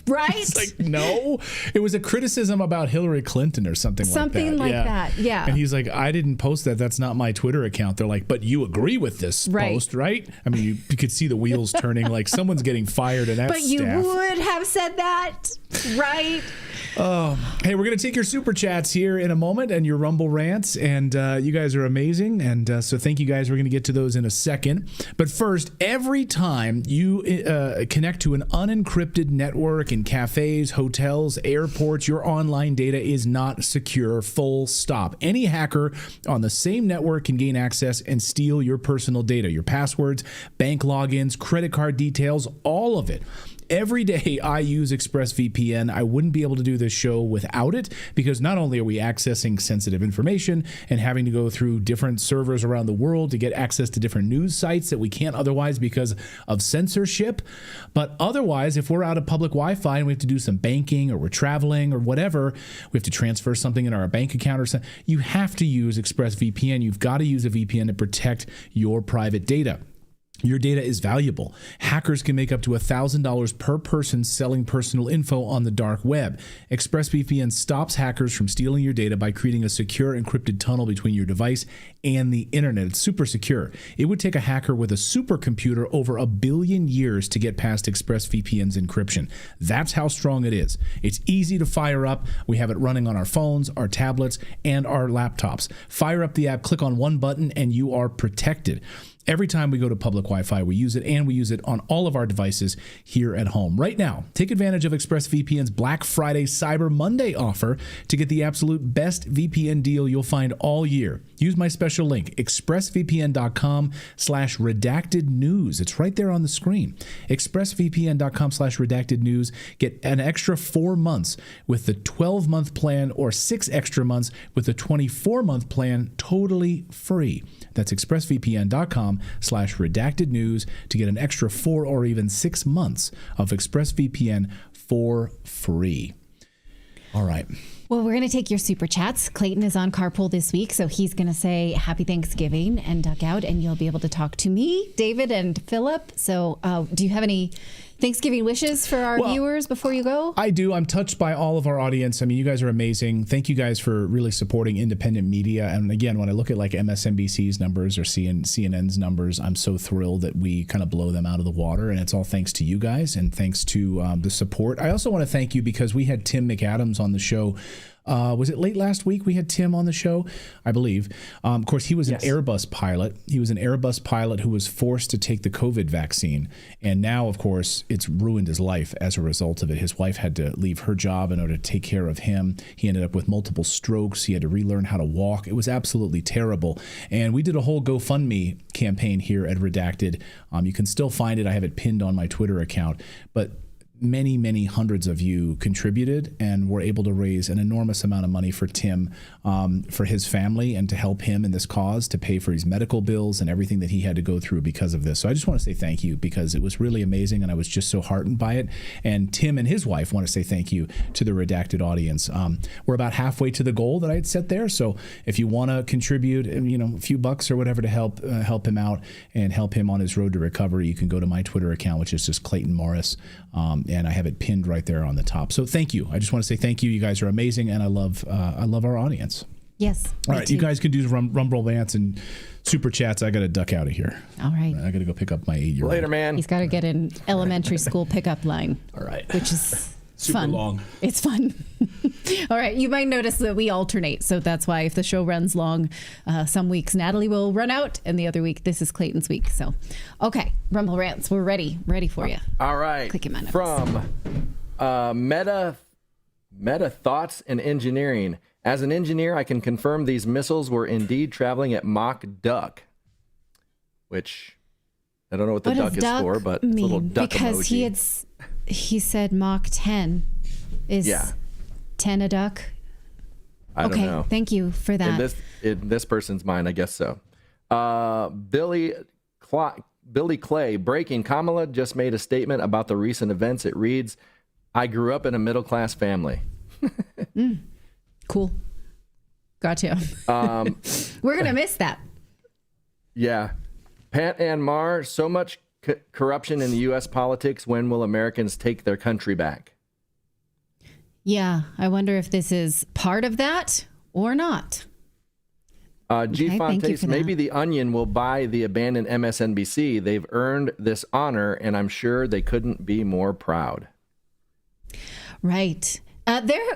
right? It's like, no, it was a criticism about Hillary Clinton or something like that. Something like that, yeah. And he's like, I didn't post that. That's not my Twitter account. They're like, but you agree with this post, right? I mean, you could see the wheels turning, like some's getting fired in that But you would have said that, right? Oh, hey, we're going to take your super chats here in a moment and your Rumble rants. And you guys are amazing. And so thank you guys. We're going to get to those in a second. But first, every time you connect to an unencrypted network in cafes, hotels, airports, your online data is not secure, full stop. Any hacker on the same network can gain access and steal your personal data, your passwords, bank logins, credit card details, all of it. Every day I use ExpressVPN. I wouldn't be able to do this show without it, because not only are we accessing sensitive information and having to go through different servers around the world to get access to different news sites that we can't otherwise because of censorship, but otherwise, if we're out of public Wi-Fi and we have to do some banking or we're traveling or whatever, we have to transfer something in our bank account or something, you have to use ExpressVPN. You've got to use a VPN to protect your private data. Your data is valuable. Hackers can make up to $1,000 per person selling personal info on the dark web. ExpressVPN stops hackers from stealing your data by creating a secure encrypted tunnel between your device and the internet. It's super secure. It would take a hacker with a supercomputer over 1 billion years to get past ExpressVPN's encryption. That's how strong it is. It's easy to fire up. We have it running on our phones, our tablets, and our laptops. Fire up the app, click on one button, and you are protected. Every time we go to public Wi-Fi, we use it, and we use it on all of our devices here at home. Right now, take advantage of ExpressVPN's Black Friday Cyber Monday offer to get the absolute best VPN deal you'll find all year. Use my special link, expressvpn.com/redactednews. It's right there on the screen. expressvpn.com/redactednews. Get an extra 4 months with the 12-month plan, or 6 extra months with the 24-month plan, totally free. That's expressvpn.com/redactednews to get an extra 4 or even 6 months of ExpressVPN for free. All right. Well, we're going to take your super chats. Clayton is on carpool this week, so he's going to say Happy Thanksgiving and duck out, and you'll be able to talk to me, David, and Philip. So do you have any Thanksgiving wishes for our viewers before you go? I do. I'm touched by all of our audience. I mean, you guys are amazing. Thank you guys for really supporting independent media. And again, when I look at like MSNBC's numbers or CNN's numbers, I'm so thrilled that we kind of blow them out of the water. And it's all thanks to you guys and thanks to the support. I also want to thank you because we had Tim McAdams on the show. Was it late last week we had Tim on the show? I believe. Of course, he was an Airbus pilot. He was an Airbus pilot who was forced to take the COVID vaccine. And now, of course, it's ruined his life as a result of it. His wife had to leave her job in order to take care of him. He ended up with multiple strokes. He had to relearn how to walk. It was absolutely terrible. And we did a whole GoFundMe campaign here at Redacted. You can still find it. I have it pinned on my Twitter account. But many, many hundreds of you contributed and were able to raise an enormous amount of money for Tim, for his family, and to help him in this cause, to pay for his medical bills and everything that he had to go through because of this. So I just want to say thank you, because it was really amazing and I was just so heartened by it. And Tim and his wife want to say thank you to the Redacted audience. We're about halfway to the goal that I had set there. So if you want to contribute, a few bucks or whatever to help him out and help him on his road to recovery, you can go to my Twitter account, which is just Clayton Morris. And I have it pinned right there on the top. So thank you. I just want to say thank you. You guys are amazing, and I love our audience. Yes. All right, you guys can do Rumble rants and super chats. I got to duck out of here. All right. I got to go pick up my 8-year-old. Later, man. He's got to get an elementary school pickup line. All right. Which is super fun. long. It's fun. All right. You might notice that we alternate. So that's why if the show runs long, some weeks Natali will run out, and the other week, this is Clayton's week. So, okay. Rumble rants. We're ready for you. All right. Click in my notes. From Meta Thoughts and Engineering. As an engineer, I can confirm these missiles were indeed traveling at Mach duck, which I don't know what the duck is for, but it's a little duck because emoji. He said Mach 10 is 10 a duck. I don't know. Thank you for that. In this person's mind, I guess so. Billy Clay, breaking. Kamala just made a statement about the recent events. It reads, I grew up in a middle-class family. Cool. Gotcha. We're going to miss that. Yeah. Pat and Mar, so much corruption in the U.S. politics. When will Americans take their country back? Yeah. I wonder if this is part of that or not. G. Fontes, maybe the Onion will buy the abandoned MSNBC. They've earned this honor, and I'm sure they couldn't be more proud. Right.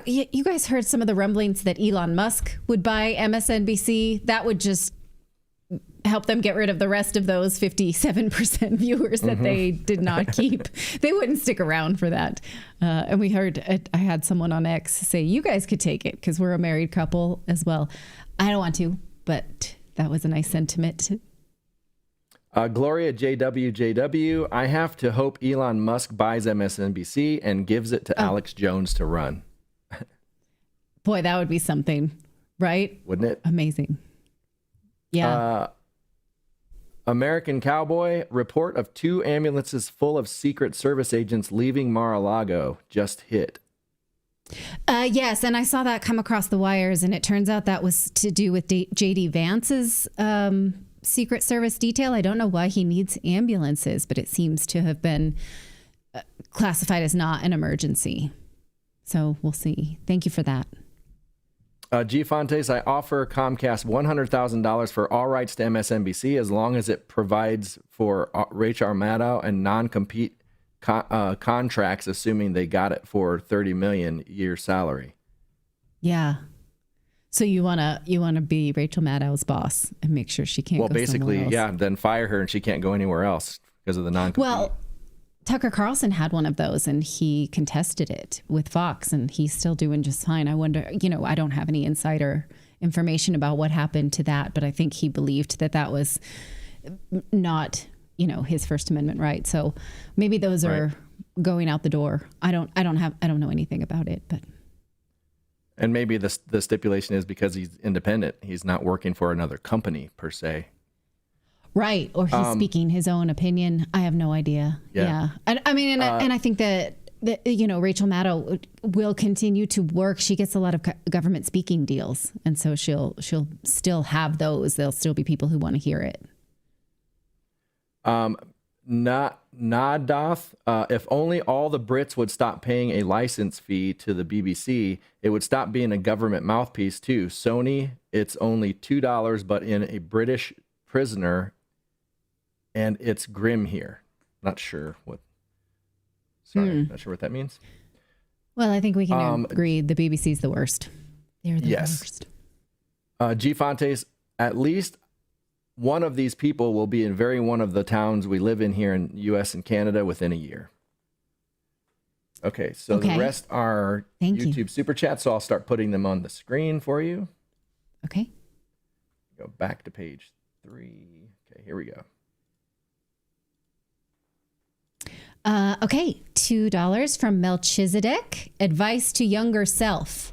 You guys heard some of the rumblings that Elon Musk would buy MSNBC. That would just help them get rid of the rest of those 57% viewers that they did not keep. They wouldn't stick around for that. And we heard, I had someone on X say, you guys could take it because we're a married couple as well. I don't want to, but that was a nice sentiment. Gloria JWJW, I have to hope Elon Musk buys MSNBC and gives it to Alex Jones to run. Boy, that would be something, right? Wouldn't it? Amazing. Yeah. American Cowboy, report of 2 ambulances full of Secret Service agents leaving Mar-a-Lago just hit. Yes, and I saw that come across the wires, and it turns out that was to do with J.D. Vance's Secret Service detail. I don't know why he needs ambulances, but it seems to have been classified as not an emergency. So we'll see. Thank you for that. G. Fontes, I offer Comcast $100,000 for all rights to MSNBC as long as it provides for Rachel Maddow and non-compete contracts, assuming they got it for $30 million year salary. Yeah. So you wanna be Rachel Maddow's boss and make sure she can't. Well, go basically, somewhere else. yeah. Then fire her and she can't go anywhere else because of the non-compete. Well, Tucker Carlson had one of those and he contested it with Fox and he's still doing just fine. I wonder, I don't have any insider information about what happened to that, but I think he believed that was not, his First Amendment right. So maybe those are going out the door. I don't know anything about it, but. And maybe the stipulation is because he's independent. He's not working for another company per se. Right. Or he's speaking his own opinion. I have no idea. Yeah. And I think that Rachel Maddow will continue to work. She gets a lot of government speaking deals. And so she'll still have those. There'll still be people who want to hear it. Nadath, if only all the Brits would stop paying a license fee to the BBC, it would stop being a government mouthpiece too. Sony, it's only $2, but in a British prisoner, and it's grim here. Not sure what that means. Well, I think we can agree the BBC's the worst. They're the worst. G. Fontes, at least one of these people will be in one of the towns we live in here in U.S. and Canada within a year. Okay, so the rest are YouTube Super Chats, so I'll start putting them on the screen for you. Okay. Go back to page 3. Okay, here we go. Okay, $2 from Melchizedek. Advice to younger self.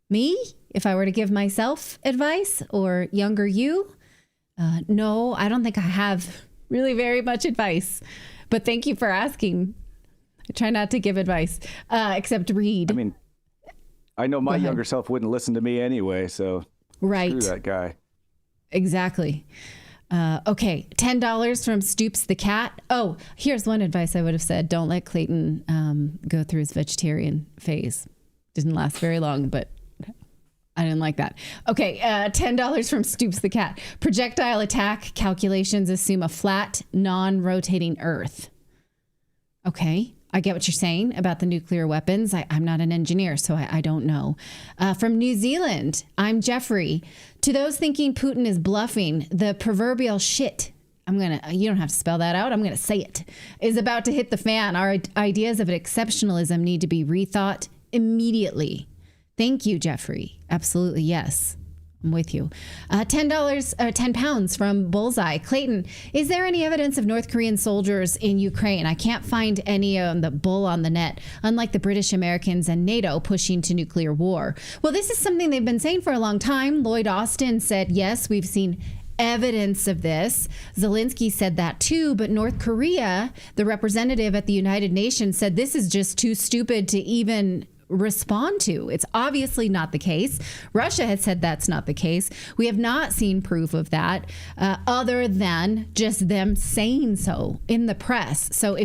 Me, if I were to give myself advice, or younger you? No, I don't think I have really very much advice. But thank you for asking. I try not to give advice, except read. I mean, I know my younger self wouldn't listen to me anyway, so screw that guy. Exactly. Okay, $10 from Stoops the Cat. Oh, here's one advice I would have said. Don't let Clayton go through his vegetarian phase. Didn't last very long, but I didn't like that. Okay, $10 from Stoops the Cat. Projectile attack calculations assume a flat, non-rotating Earth. Okay, I get what you're saying about the nuclear weapons. I'm not an engineer, so I don't know. From New Zealand, I'm Jeffrey. To those thinking Putin is bluffing, the proverbial shit, you don't have to spell that out, I'm going to say it, is about to hit the fan. Our ideas of exceptionalism need to be rethought immediately. Thank you, Jeffrey. Absolutely, yes. I'm with you. £10 from Bullseye. Clayton, is there any evidence of North Korean soldiers in Ukraine? I can't find any on the bull on the net, unlike the British, Americans, and NATO pushing to nuclear war. Well, this is something they've been saying for a long time. Lloyd Austin said, yes, we've seen evidence of this. Zelensky said that too, but North Korea, the representative at the United Nations, said this is just too stupid to even respond to. It's obviously not the case. Russia has said that's not the case. We have not seen proof of that other than just them saying so in the press. So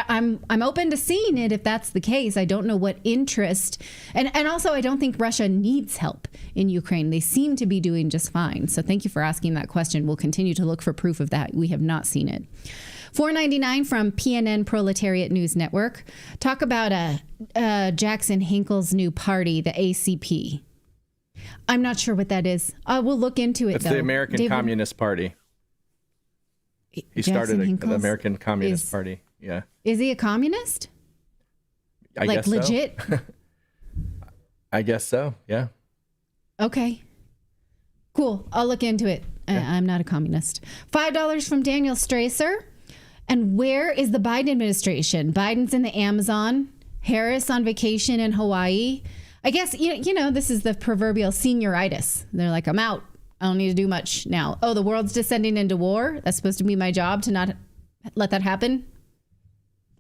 I'm open to seeing it if that's the case. I don't know what interest, and also I don't think Russia needs help in Ukraine. They seem to be doing just fine. So thank you for asking that question. We'll continue to look for proof of that. We have not seen it. $4.99 from PNN Proletariat News Network. Talk about Jackson Hinkle's new party, the ACP. I'm not sure what that is. We'll look into it, It's though. the American Communist Party. He started the American Communist Party. Yeah. Is he a communist? I guess legit? So. I guess so, yeah. Okay. Cool. I'll look into it. Yeah. I'm not a communist. $5 from Daniel Stracer. And where is the Biden administration? Biden's in the Amazon. Harris on vacation in Hawaii. I guess, you know, this is the proverbial senioritis. They're like, I'm out. I don't need to do much now. Oh, the world's descending into war. That's supposed to be my job to not let that happen.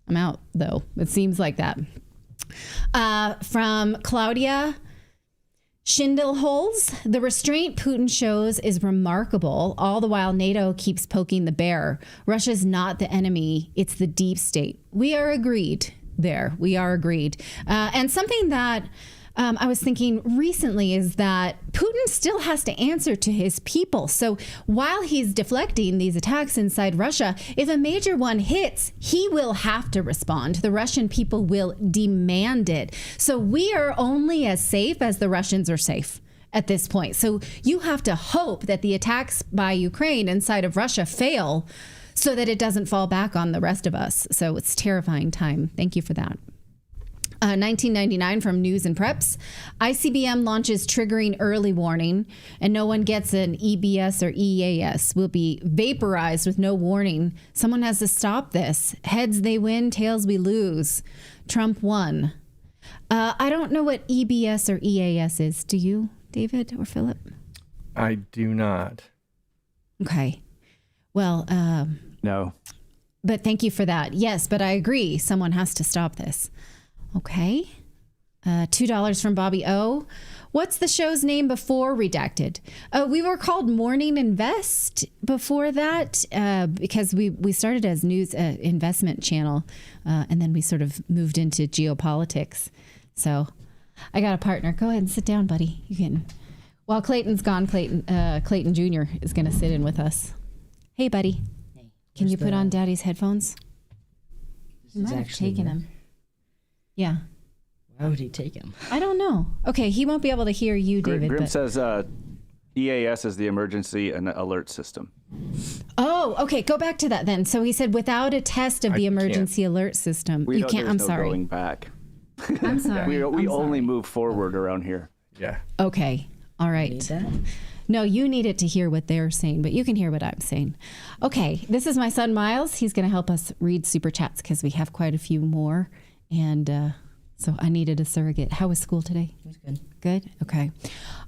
I'm out, though. It seems like that. From Claudia Schindelholz, the restraint Putin shows is remarkable, all the while NATO keeps poking the bear. Russia's not the enemy, it's the deep state. We are agreed there. We are agreed. And something that I was thinking recently is that Putin still has to answer to his people. So while he's deflecting these attacks inside Russia, if a major one hits, he will have to respond. The Russian people will demand it. So we are only as safe as the Russians are safe at this point. So you have to hope that the attacks by Ukraine inside of Russia fail so that it doesn't fall back on the rest of us. So it's terrifying time. Thank you for that. 1999 from News and Preps. ICBM launches triggering early warning, and no one gets an EBS or EAS. Will be vaporized with no warning. Someone has to stop this. Heads they win, tails we lose. Trump won. I don't know what EBS or EAS is. Do you, David or Philip? I do not. Okay. Well, no. But thank you for that. Yes, but I agree. Someone has to stop this. Okay. $2 from Bobby O. What's the show's name before Redacted? We were called Morning Invest before that because we started as news investment channel and then we sort of moved into geopolitics. So I got a partner. Go ahead and sit down, buddy. You can. While Clayton's gone, Clayton Jr. is going to sit in with us. Hey, buddy. Hey, can you put on Daddy's headphones? You might have taken him. Yeah. Why would he take him? I don't know. Okay, he won't be able to hear you, David. Grim says EAS is the emergency and alert system. Oh, okay. Go back to that then. So he said without a test of the emergency alert system, you can't. I'm sorry. Going back. I'm sorry. we only move forward around here. Yeah. Okay. All right. No, you needed to hear what they're saying, but you can hear what I'm saying. Okay. This is my son, Miles. He's going to help us read Super Chats because we have quite a few more. And so I needed a surrogate. How was school today? It was good. Good? Okay.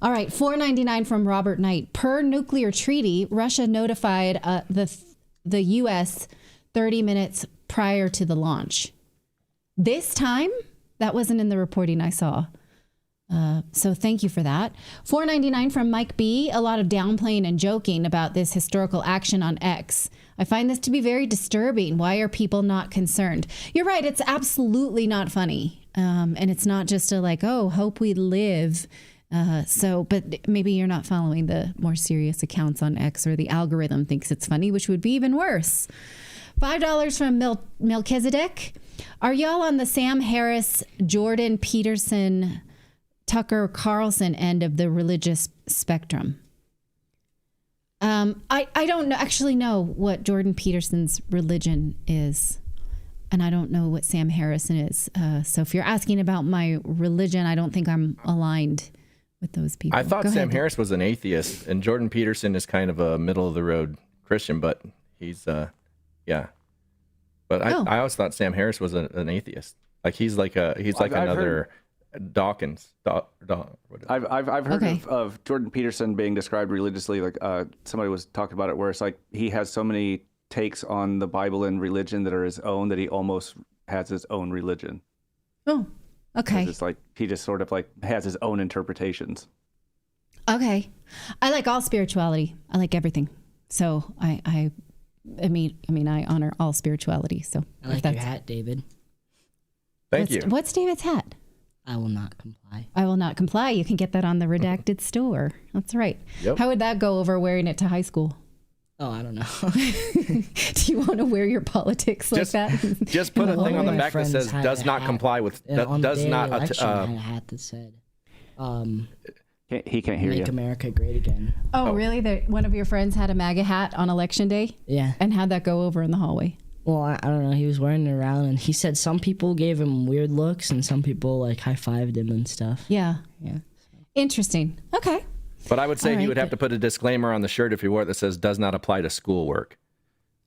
All right. $4.99 from Robert Knight. Per nuclear treaty, Russia notified the U.S. 30 minutes prior to the launch. This time, that wasn't in the reporting I saw. So thank you for that. $4.99 from Mike B. A lot of downplaying and joking about this historical action on X. I find this to be very disturbing. Why are people not concerned? You're right. It's absolutely not funny. And it's not just a like, oh, hope we live. But maybe you're not following the more serious accounts on X, or the algorithm thinks it's funny, which would be even worse. $5 from Melchizedek. Are y'all on the Sam Harris, Jordan Peterson, Tucker Carlson end of the religious spectrum? I don't actually know what Jordan Peterson's religion is, and I don't know what Sam Harrison is. So if you're asking about my religion, I don't think I'm aligned with those people. I thought Sam Harris was an atheist, and Jordan Peterson is kind of a middle of the road Christian, but he's yeah. But I always thought Sam Harris was an atheist. Like he's like another Dawkins. I've heard of Jordan Peterson being described religiously. Like somebody was talking about it, where it's like he has so many takes on the Bible and religion that are his own that he almost has his own religion. Oh, Okay. It's like he just sort of like has his own interpretations. Okay. I like all spirituality. I like everything. So I mean, I honor all spirituality. So I like your hat, David. Thank you. What's David's hat? I will not comply. I will not comply. You can get that on the Redacted store. That's right. Yep. How would that go over wearing it to high school? Oh, I don't know. Do you want to wear your politics like that? Just put a thing on the back that says "does not comply with." Does not. I had a hat that said, He can't hear you. "Make America Great Again." Oh, really? One of your friends had a MAGA hat on election day? Yeah. And how'd that go over in the hallway? Well, I don't know. He was wearing it around, and he said some people gave him weird looks, and some people like high-fived him and stuff. Yeah. Yeah. Interesting. Okay. But I would say All he right, would have to put a disclaimer on the shirt if he wore it that says "does not apply to schoolwork."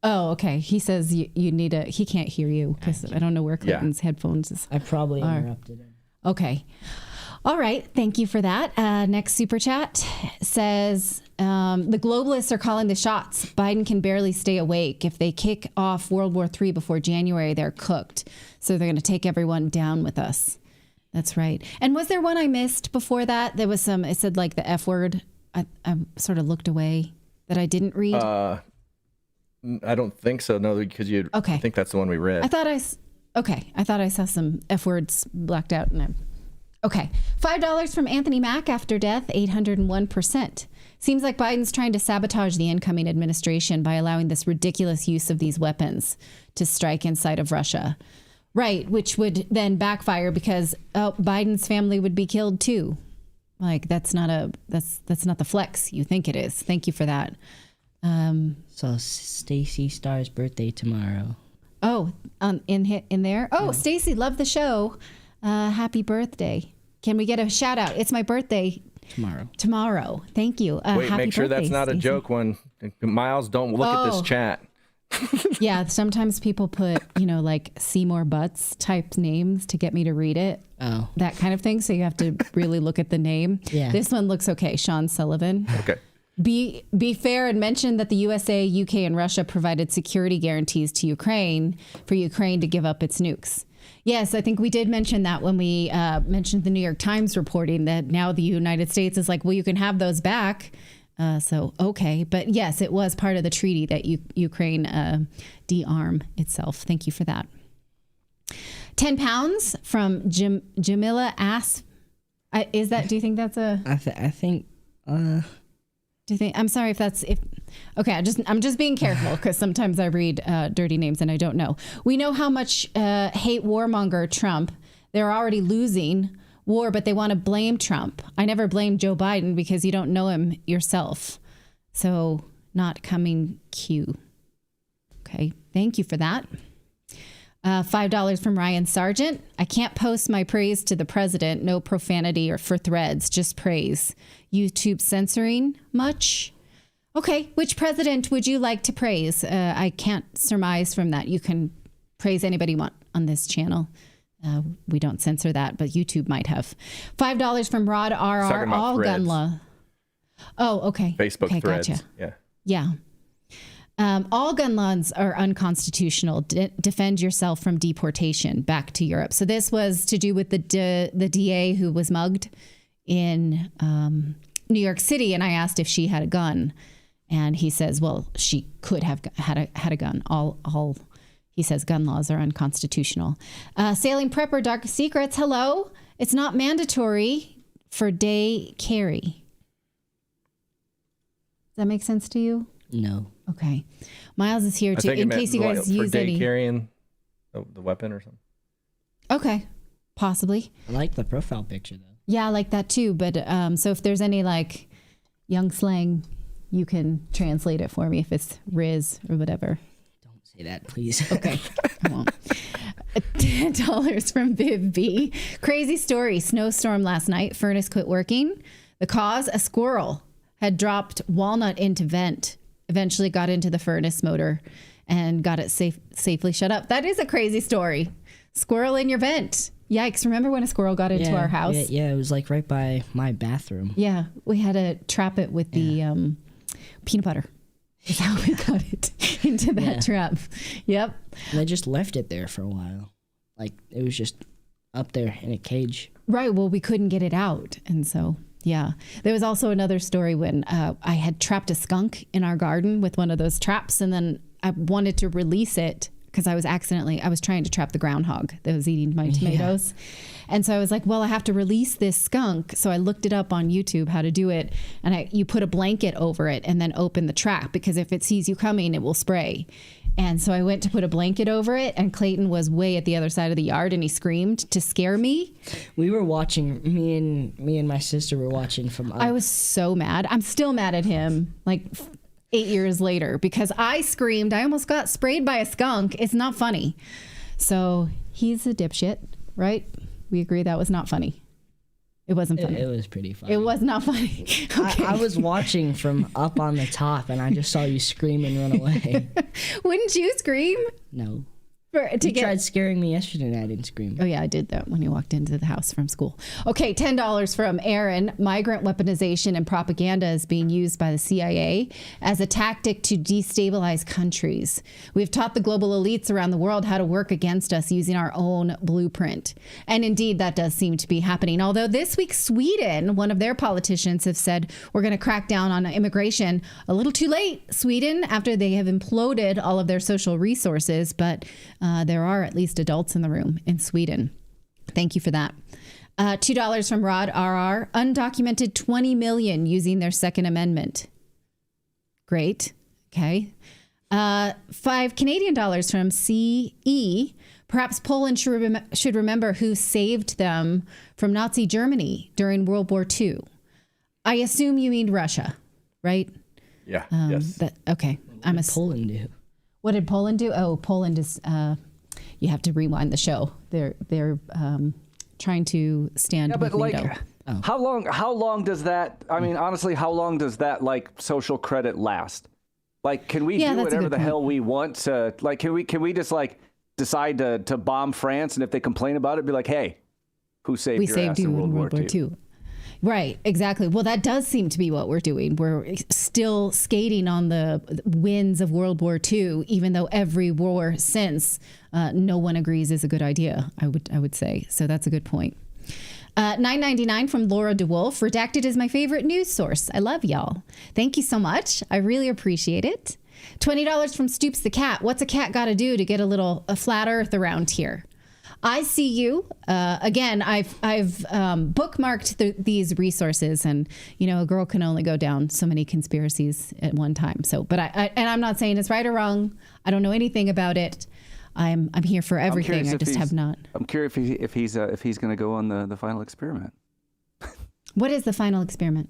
Oh, okay. He says you need a. He can't hear you because I don't know where Clayton's headphones is. I probably interrupted him. Okay. All right. Thank you for that. Next super chat says the globalists are calling the shots. Biden can barely stay awake. If they kick off World War III before January, they're cooked. So they're going to take everyone down with us. That's right. And was there one I missed before that? There was some, it said like the F word. I sort of looked away that I didn't read. I don't think so. No, because you. Okay. I think that's the one we read. I thought I saw some F words blacked out. Okay. $5 from Anthony Mack after death, 801%. Seems like Biden's trying to sabotage the incoming administration by allowing this ridiculous use of these weapons to strike inside of Russia. Right, which would then backfire because Biden's family would be killed too. Like that's not the flex you think it is. Thank you for that. So Stacey Starr's birthday tomorrow. Oh, in there. Oh, Stacey, love the show. Happy birthday. Can we get a shout out? It's my birthday tomorrow. Thank you. Wait, happy make sure birthday, that's not Stacey. a joke when Miles, don't look at this chat. Yeah, sometimes people put, like Seymour Butts type names to get me to read it. Oh. That kind of thing. So you have to really look at the name. Yeah. This one looks okay. Sean Sullivan. Okay. Be fair and mention that the USA, UK, and Russia provided security guarantees to Ukraine for Ukraine to give up its nukes. Yes, I think we did mention that when we mentioned the New York Times reporting that now the United States is like, well, you can have those back. Okay. But yes, it was part of the treaty that Ukraine de-arm itself. Thank you for that. 10 pounds from Jamila Asp. Do you think that's a... I think... Do you think... I'm sorry if that's... Okay, I'm just being careful because sometimes I read dirty names and I don't know. We know how much hate warmonger Trump. They're already losing war, but they want to blame Trump. I never blame Joe Biden because you don't know him yourself. So not coming Q. Okay, thank you for that. $5 from Ryan Sargent. I can't post my praise to the president. No profanity or for threads, just praise. YouTube censoring much? Okay, which president would you like to praise? I can't surmise from that. You can praise anybody you want on this channel. We don't censor that, but YouTube might have. $5 from Rod RR. All threads. gun law. Oh, okay. Facebook threads. Gotcha. Yeah. All gun laws are unconstitutional. Defend yourself from deportation back to Europe. So this was to do with the DA who was mugged in New York City, and I asked if she had a gun, and he says, well, she could have had a gun. He says gun laws are unconstitutional. Sailing Prepper Dark Secrets. Hello. It's not mandatory for day carry. Does that make sense to you? No. Okay. Miles is here too, in case you guys use for day any. carrying the weapon or something. Okay. Possibly. I like the profile picture though. Yeah, I like that too. But so if there's any like young slang, you can translate it for me if it's Riz or whatever. Don't say that, please. Okay. I won't. $10 from Viv B. Crazy story. Snowstorm last night. Furnace quit working. The cause, a squirrel had dropped walnut into vent. Eventually got into the furnace motor and got it safely shut up. That is a crazy story. Squirrel in your vent. Yikes. Remember when a squirrel got into our house? Yeah, it was like right by my bathroom. Yeah, we had to trap it with the peanut butter. That's how we got it into that trap. Yep. And I just left it there for a while. Like, it was just up there in a cage. Right. Well, we couldn't get it out. And so, yeah. There was also another story when I had trapped a skunk in our garden with one of those traps, and then I wanted to release it because I was trying to trap the groundhog that was eating my tomatoes. Yeah. And so I was like, well, I have to release this skunk. So I looked it up on YouTube how to do it. And you put a blanket over it and then open the trap, because if it sees you coming, it will spray. And so I went to put a blanket over it, and Clayton was way at the other side of the yard, and he screamed to scare me. We were watching, me and my sister were watching from up. I was so mad. I'm still mad at him, like 8 years later, because I screamed. I almost got sprayed by a skunk. It's not funny. So he's a dipshit, right? We agree that was not funny. It wasn't funny. It was pretty funny. It was not funny. Okay. I was watching from up on the top, and I just saw you scream and run away. Wouldn't you scream? No. You tried scaring me yesterday, and I didn't scream. Oh, yeah, I did that when you walked into the house from school. Okay, $10 from Aaron. Migrant weaponization and propaganda is being used by the CIA as a tactic to destabilize countries. We've taught the global elites around the world how to work against us using our own blueprint. And indeed, that does seem to be happening. Although this week, Sweden, one of their politicians, have said, we're going to crack down on immigration. A little too late, Sweden, after they have imploded all of their social resources. But there are at least adults in the room in Sweden. Thank you for that. $2 from Rod RR. Undocumented 20 million using their Second Amendment. Great. Okay. $5 Canadian from CE. Perhaps Poland should remember who saved them from Nazi Germany during World War II. I assume you mean Russia, right? Yeah. Yes. Okay. What did Poland do? What did Poland do? Oh, Poland is. You have to rewind the show. They're trying to stand. Yeah, but with NATO. How long does that? I mean, honestly, how long does that social credit last? Like, can we do whatever the hell we want to? Like, can we just decide to bomb France, and if they complain about it, be like, hey, who saved your ass in World War II? Right, exactly. Well, that does seem to be what we're doing. We're still skating on the winds of World War II, even though every war since no one agrees is a good idea, I would say. So that's a good point. $9.99 from Laura DeWolf. Redacted is my favorite news source. I love y'all. Thank you so much. I really appreciate it. $20 from Stoops the Cat. What's a cat got to do to get a flat earth around here? I see you. Again, I've bookmarked these resources, and a girl can only go down so many conspiracies at one time. So, but I'm not saying it's right or wrong. I don't know anything about it. I'm here for everything. I just have not. I'm curious if he's going to go on the final experiment. What is the final experiment?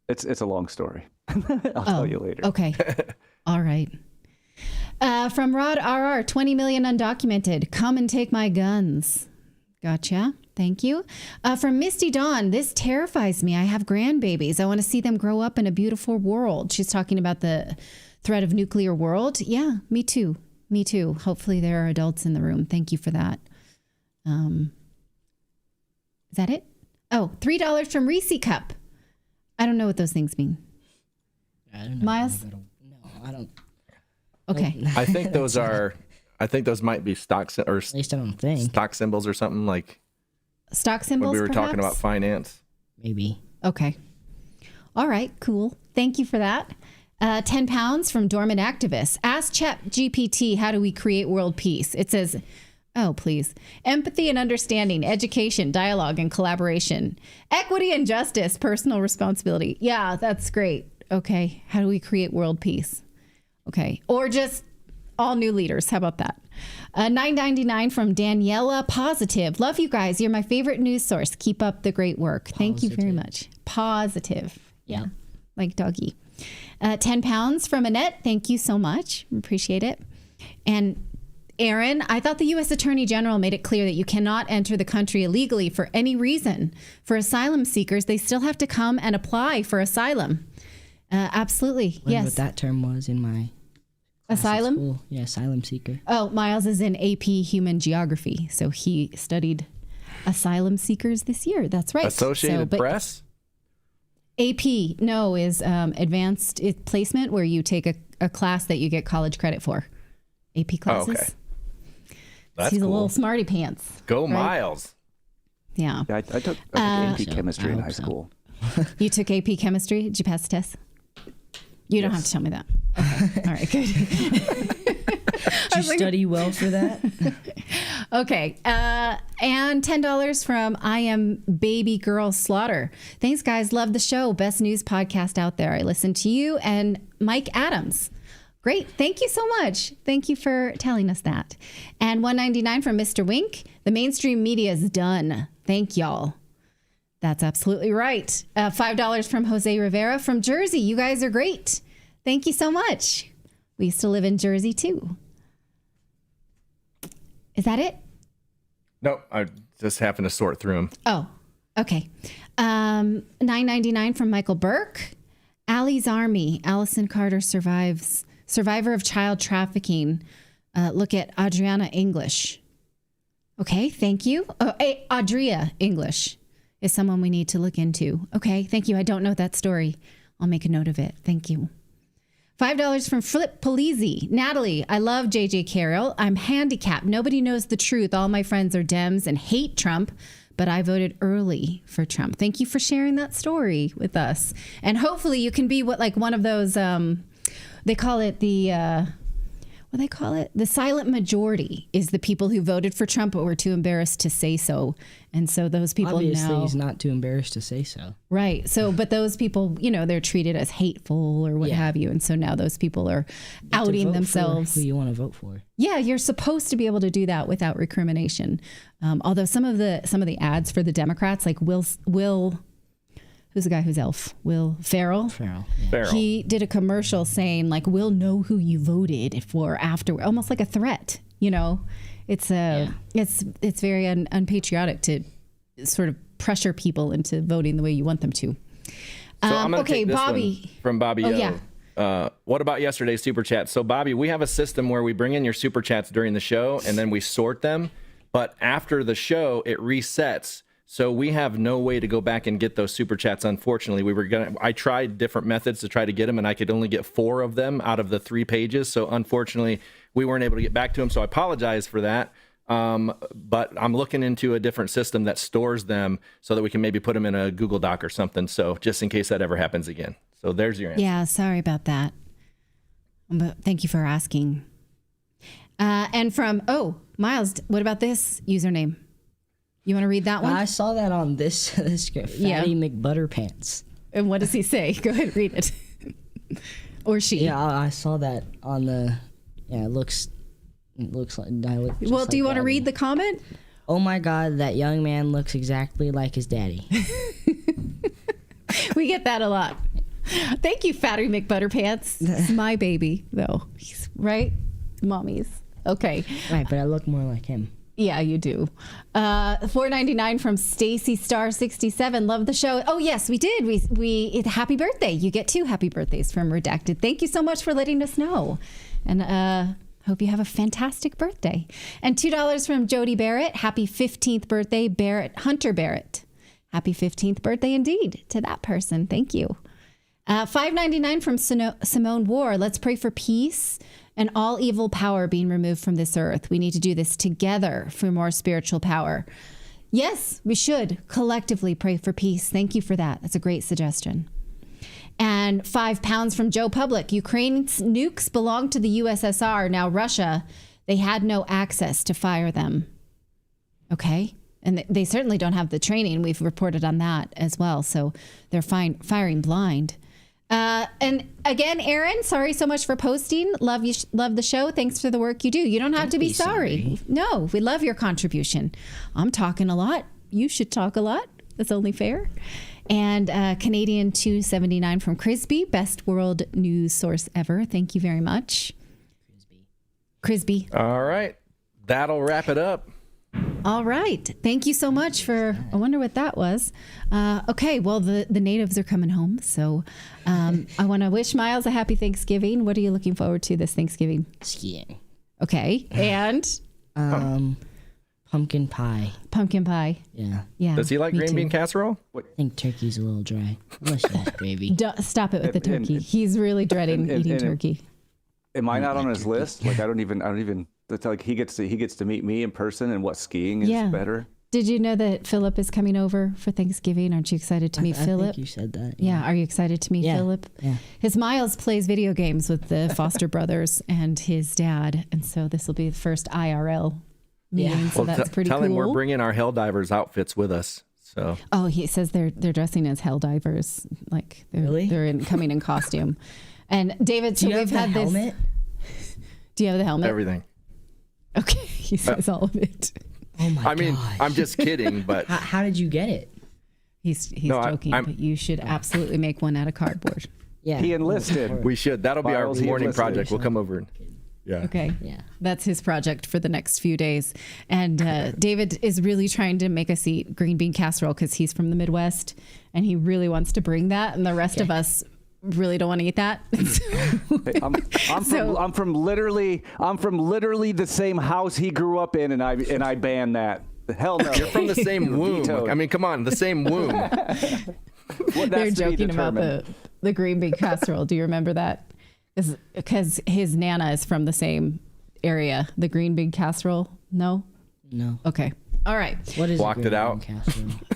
It's a long story. I'll tell you later. Okay. All right. From Rod RR, 20 million undocumented. Come and take my guns. Gotcha. Thank you. From Misty Dawn, this terrifies me. I have grandbabies. I want to see them grow up in a beautiful world. She's talking about the threat of nuclear world. Yeah, me too. Me too. Hopefully there are adults in the room. Thank you for that. Is that it? Oh, $3 from Reese Cup. I don't know what those things mean. I don't know. Miles? No, I don't. Okay. I think those are. I think those might be stocks, or at least I don't think stock symbols or something like. Stock symbols. When we were perhaps? talking about finance. Maybe. Okay. All right. Cool. Thank you for that. 10 pounds from Dormant Activists. Ask ChatGPT, how do we create world peace? It says, oh, please. Empathy and understanding, education, dialogue and collaboration, equity and justice, personal responsibility. Yeah, that's great. Okay. How do we create world peace? Okay. Or just all new leaders. How about that? $9.99 from Daniela Positive. Love you guys. You're my favorite news source. Keep up the great work. Thank you very much. Positive. Yeah. Like doggy. 10 pounds from Annette. Thank you so much. Appreciate it. And Aaron, I thought the U.S. Attorney General made it clear that you cannot enter the country illegally for any reason. For asylum seekers, they still have to come and apply for asylum. Absolutely. Yes. What that term was in my asylum? School. Yeah, asylum seeker. Oh, Miles is in AP Human Geography. So he studied asylum seekers this year. That's right. Associated Press? AP, no, is advanced placement, where you take a class that you get college credit for. AP classes. Oh, okay. He's a little smarty pants. Go right? Miles. Yeah. I took AP chemistry in high school. You took AP chemistry? Did you pass the test? You don't have to tell me that. Okay. All right, good. Did you study well for that? Okay. And $10 from I Am Baby Girl Slaughter. Thanks, guys. Love the show. Best news podcast out there. I listen to you and Mike Adams. Great. Thank you so much. Thank you for telling us that. And $1.99 from Mr. Wink. The mainstream media is done. Thank y'all. That's absolutely right. $5 from Jose Rivera from Jersey. You guys are great. Thank you so much. We used to live in Jersey too. Is that it? Nope. I just happened to sort through them. Oh, okay. $9.99 from Michael Burke. Allie's Army. Allison Carter survivor of child trafficking. Look at Adriana English. Okay, thank you. Adria English is someone we need to look into. Okay, thank you. I don't know that story. I'll make a note of it. Thank you. $5 from Flip Polizzi. Natalie, I love JJ Carroll. I'm handicapped. Nobody knows the truth. All my friends are Dems and hate Trump, but I voted early for Trump. Thank you for sharing that story with us. And hopefully you can be one of those, they call it the silent majority is the people who voted for Trump but were too embarrassed to say so. And so those people obviously he's not too embarrassed to say so. Right. So, but those people, they're treated as hateful or what have you. And so now those people are outing themselves. Who you want to vote for? Yeah, you're supposed to be able to do that without recrimination. Although some of the ads for the Democrats, like Will, who's the guy who's elf? Will Ferrell. Ferrell. He did a commercial saying we'll know who you voted for after, almost like a threat. It's very unpatriotic to sort of pressure people into voting the way you want them to. So I'm gonna take this Bobby one from Bobby. Yeah. What about yesterday's super chat? So Bobby, we have a system where we bring in your super chats during the show and then we sort them, but after the show it resets. So we have no way to go back and get those super chats. Unfortunately, I tried different methods to try to get them, and I could only get 4 of them out of the 3 pages. So unfortunately, we weren't able to get back to them. So I apologize for that. But I'm looking into a different system that stores them so that we can maybe put them in a Google Doc or something. So just in case that ever happens again. So there's your answer. Yeah, sorry about that. But thank you for asking. And from Miles, what about this username? You want to read that one? I saw that on this script. Fatty McButterpants. And what does he say? Go ahead, read it. Or she. Yeah, I saw that on the. Yeah, it looks like. Well, do you want to read the comment? Oh my God, that young man looks exactly like his daddy. We get that a lot. Thank you, Fatty McButterpants. It's my baby, though. Right? Mommy's. Okay. Right, but I look more like him. Yeah, you do. $4.99 from Stacy Star 67. Love the show. Oh yes, we did. We happy birthday. You get 2 happy birthdays from Redacted. Thank you so much for letting us know, and hope you have a fantastic birthday. And $2 from Jody Barrett. Happy 15th birthday, Hunter Barrett. Happy 15th birthday indeed to that person. Thank you. $5.99 from Simone War. Let's pray for peace and all evil power being removed from this earth. We need to do this together for more spiritual power. Yes, we should collectively pray for peace. Thank you for that. That's a great suggestion. And £5 from Joe Public. Ukraine's nukes belong to the USSR. Now Russia, they had no access to fire them. Okay. And they certainly don't have the training. We've reported on that as well. So they're firing blind. And again, Aaron, sorry so much for posting. Love the show. Thanks for the work you do. You don't have to be sorry. No, we love your contribution. I'm talking a lot. You should talk a lot. That's only fair. And Canadian 279 from Crisby, best world news source ever. Thank you very much. Crisby. All right. That'll wrap it up. All right. Thank you so much for, I wonder what that was. Okay, well, the natives are coming home. So I want to wish Miles a happy Thanksgiving. What are you looking forward to this Thanksgiving? Skiing. Okay. And? Pumpkin pie. Pumpkin pie. Yeah. Yeah. Does he like green bean casserole? I think turkey's a little dry. Unless you have gravy. Stop it with the turkey. He's really dreading eating turkey. Am I not on his list? Like, I don't even That's like he gets to meet me in person, and what, skiing is better. Did you know that Philip is coming over for Thanksgiving? Aren't you excited to meet Philip? I think you said that. Yeah. Are you excited to meet Philip? Yeah. His Miles plays video games with the Foster brothers and his dad. And so this will be the first IRL meeting. So that's pretty cool. Tell him we're bringing our Helldivers outfits with us. So. Oh, he says they're dressing as Helldivers. Like they're coming in costume. And David, so we've had this. Helmet? Do you have the helmet? Everything. Okay. He says all of it. Oh my God. I mean, I'm just kidding, but how did you get it? He's joking, but you should absolutely make one out of cardboard. Yeah, he enlisted. We should. That'll be our morning project. We'll come over and Okay. Yeah. That's his project for the next few days. And David is really trying to make us eat green bean casserole because he's from the Midwest and he really wants to bring that, and the rest of us really don't want to eat that. I'm from literally the same house he grew up in, and I ban that. Hell no. You're from the same womb. I mean, come on, the same womb. They're joking about the green bean casserole. Do you remember that? Because his Nana is from the same area. The green bean casserole? No? No. Okay. All right. What is blocked it out?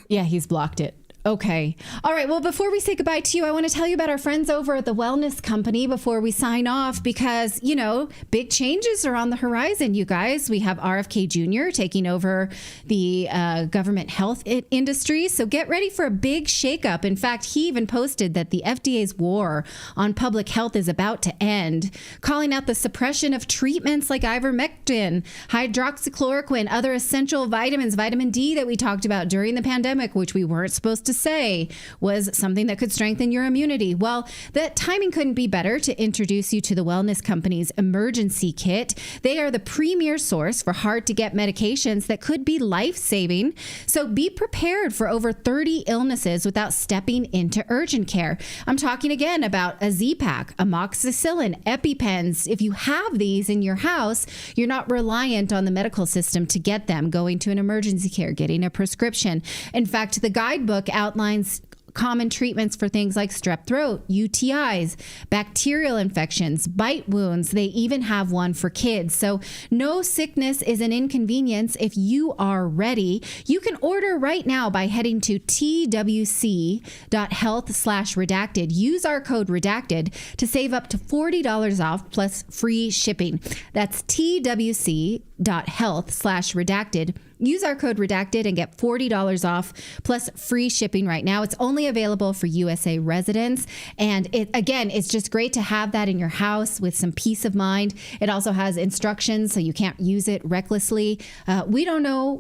Yeah, he's blocked it. Okay. All right. Well, before we say goodbye to you, I want to tell you about our friends over at the Wellness Company before we sign off, because, you know, big changes are on the horizon, you guys. We have RFK Jr. taking over the government health industry. So get ready for a big shakeup. In fact, he even posted that the FDA's war on public health is about to end, calling out the suppression of treatments like ivermectin, hydroxychloroquine, other essential vitamins, vitamin D that we talked about during the pandemic, which we weren't supposed to say was something that could strengthen your immunity. Well, the timing couldn't be better to introduce you to the Wellness Company's emergency kit. They are the premier source for hard to get medications that could be life-saving. So be prepared for over 30 illnesses without stepping into urgent care. I'm talking again about a Z-Pak, amoxicillin, EpiPens. If you have these in your house, you're not reliant on the medical system to get them, going to an emergency care, getting a prescription. In fact, the guidebook outlines common treatments for things like strep throat, UTIs, bacterial infections, bite wounds. They even have one for kids. So no sickness is an inconvenience if you are ready. You can order right now by heading to twc.health/redacted. Use our code redacted to save up to $40 off plus free shipping. That's twc.health/redacted. Use our code redacted and get $40 off plus free shipping right now. It's only available for USA residents. And it's just great to have that in your house with some peace of mind. It also has instructions so you can't use it recklessly. We don't know,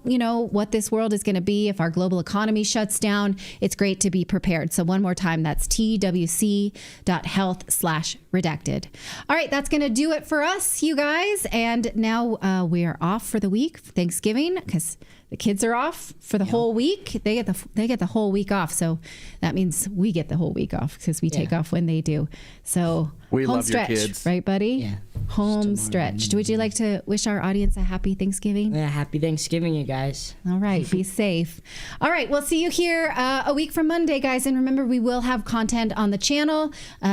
what this world is going to be if our global economy shuts down. It's great to be prepared. So one more time, that's twc.health/redacted. All right, that's going to do it for us, you guys. And now we are off for the week, Thanksgiving, because the kids are off for the whole week. They get the whole week off. So that means we get the whole week off because we take off when they do. So we home love stretch, your kids, right, buddy? Yeah. Home stretch. Would you like to wish our audience a happy Thanksgiving? Yeah, happy Thanksgiving, you guys. All right, be safe. All right, we'll see you here a week from Monday, guys. And remember, we will have content on the channel.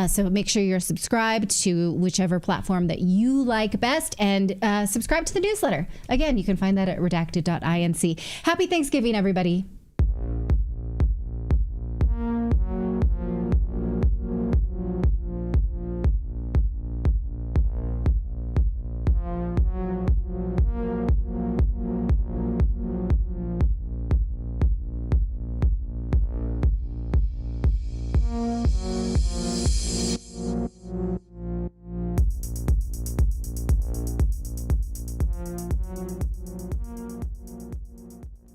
So make sure you're subscribed to whichever platform that you like best, and subscribe to the newsletter. Again, you can find that at redacted.inc. Happy Thanksgiving, everybody.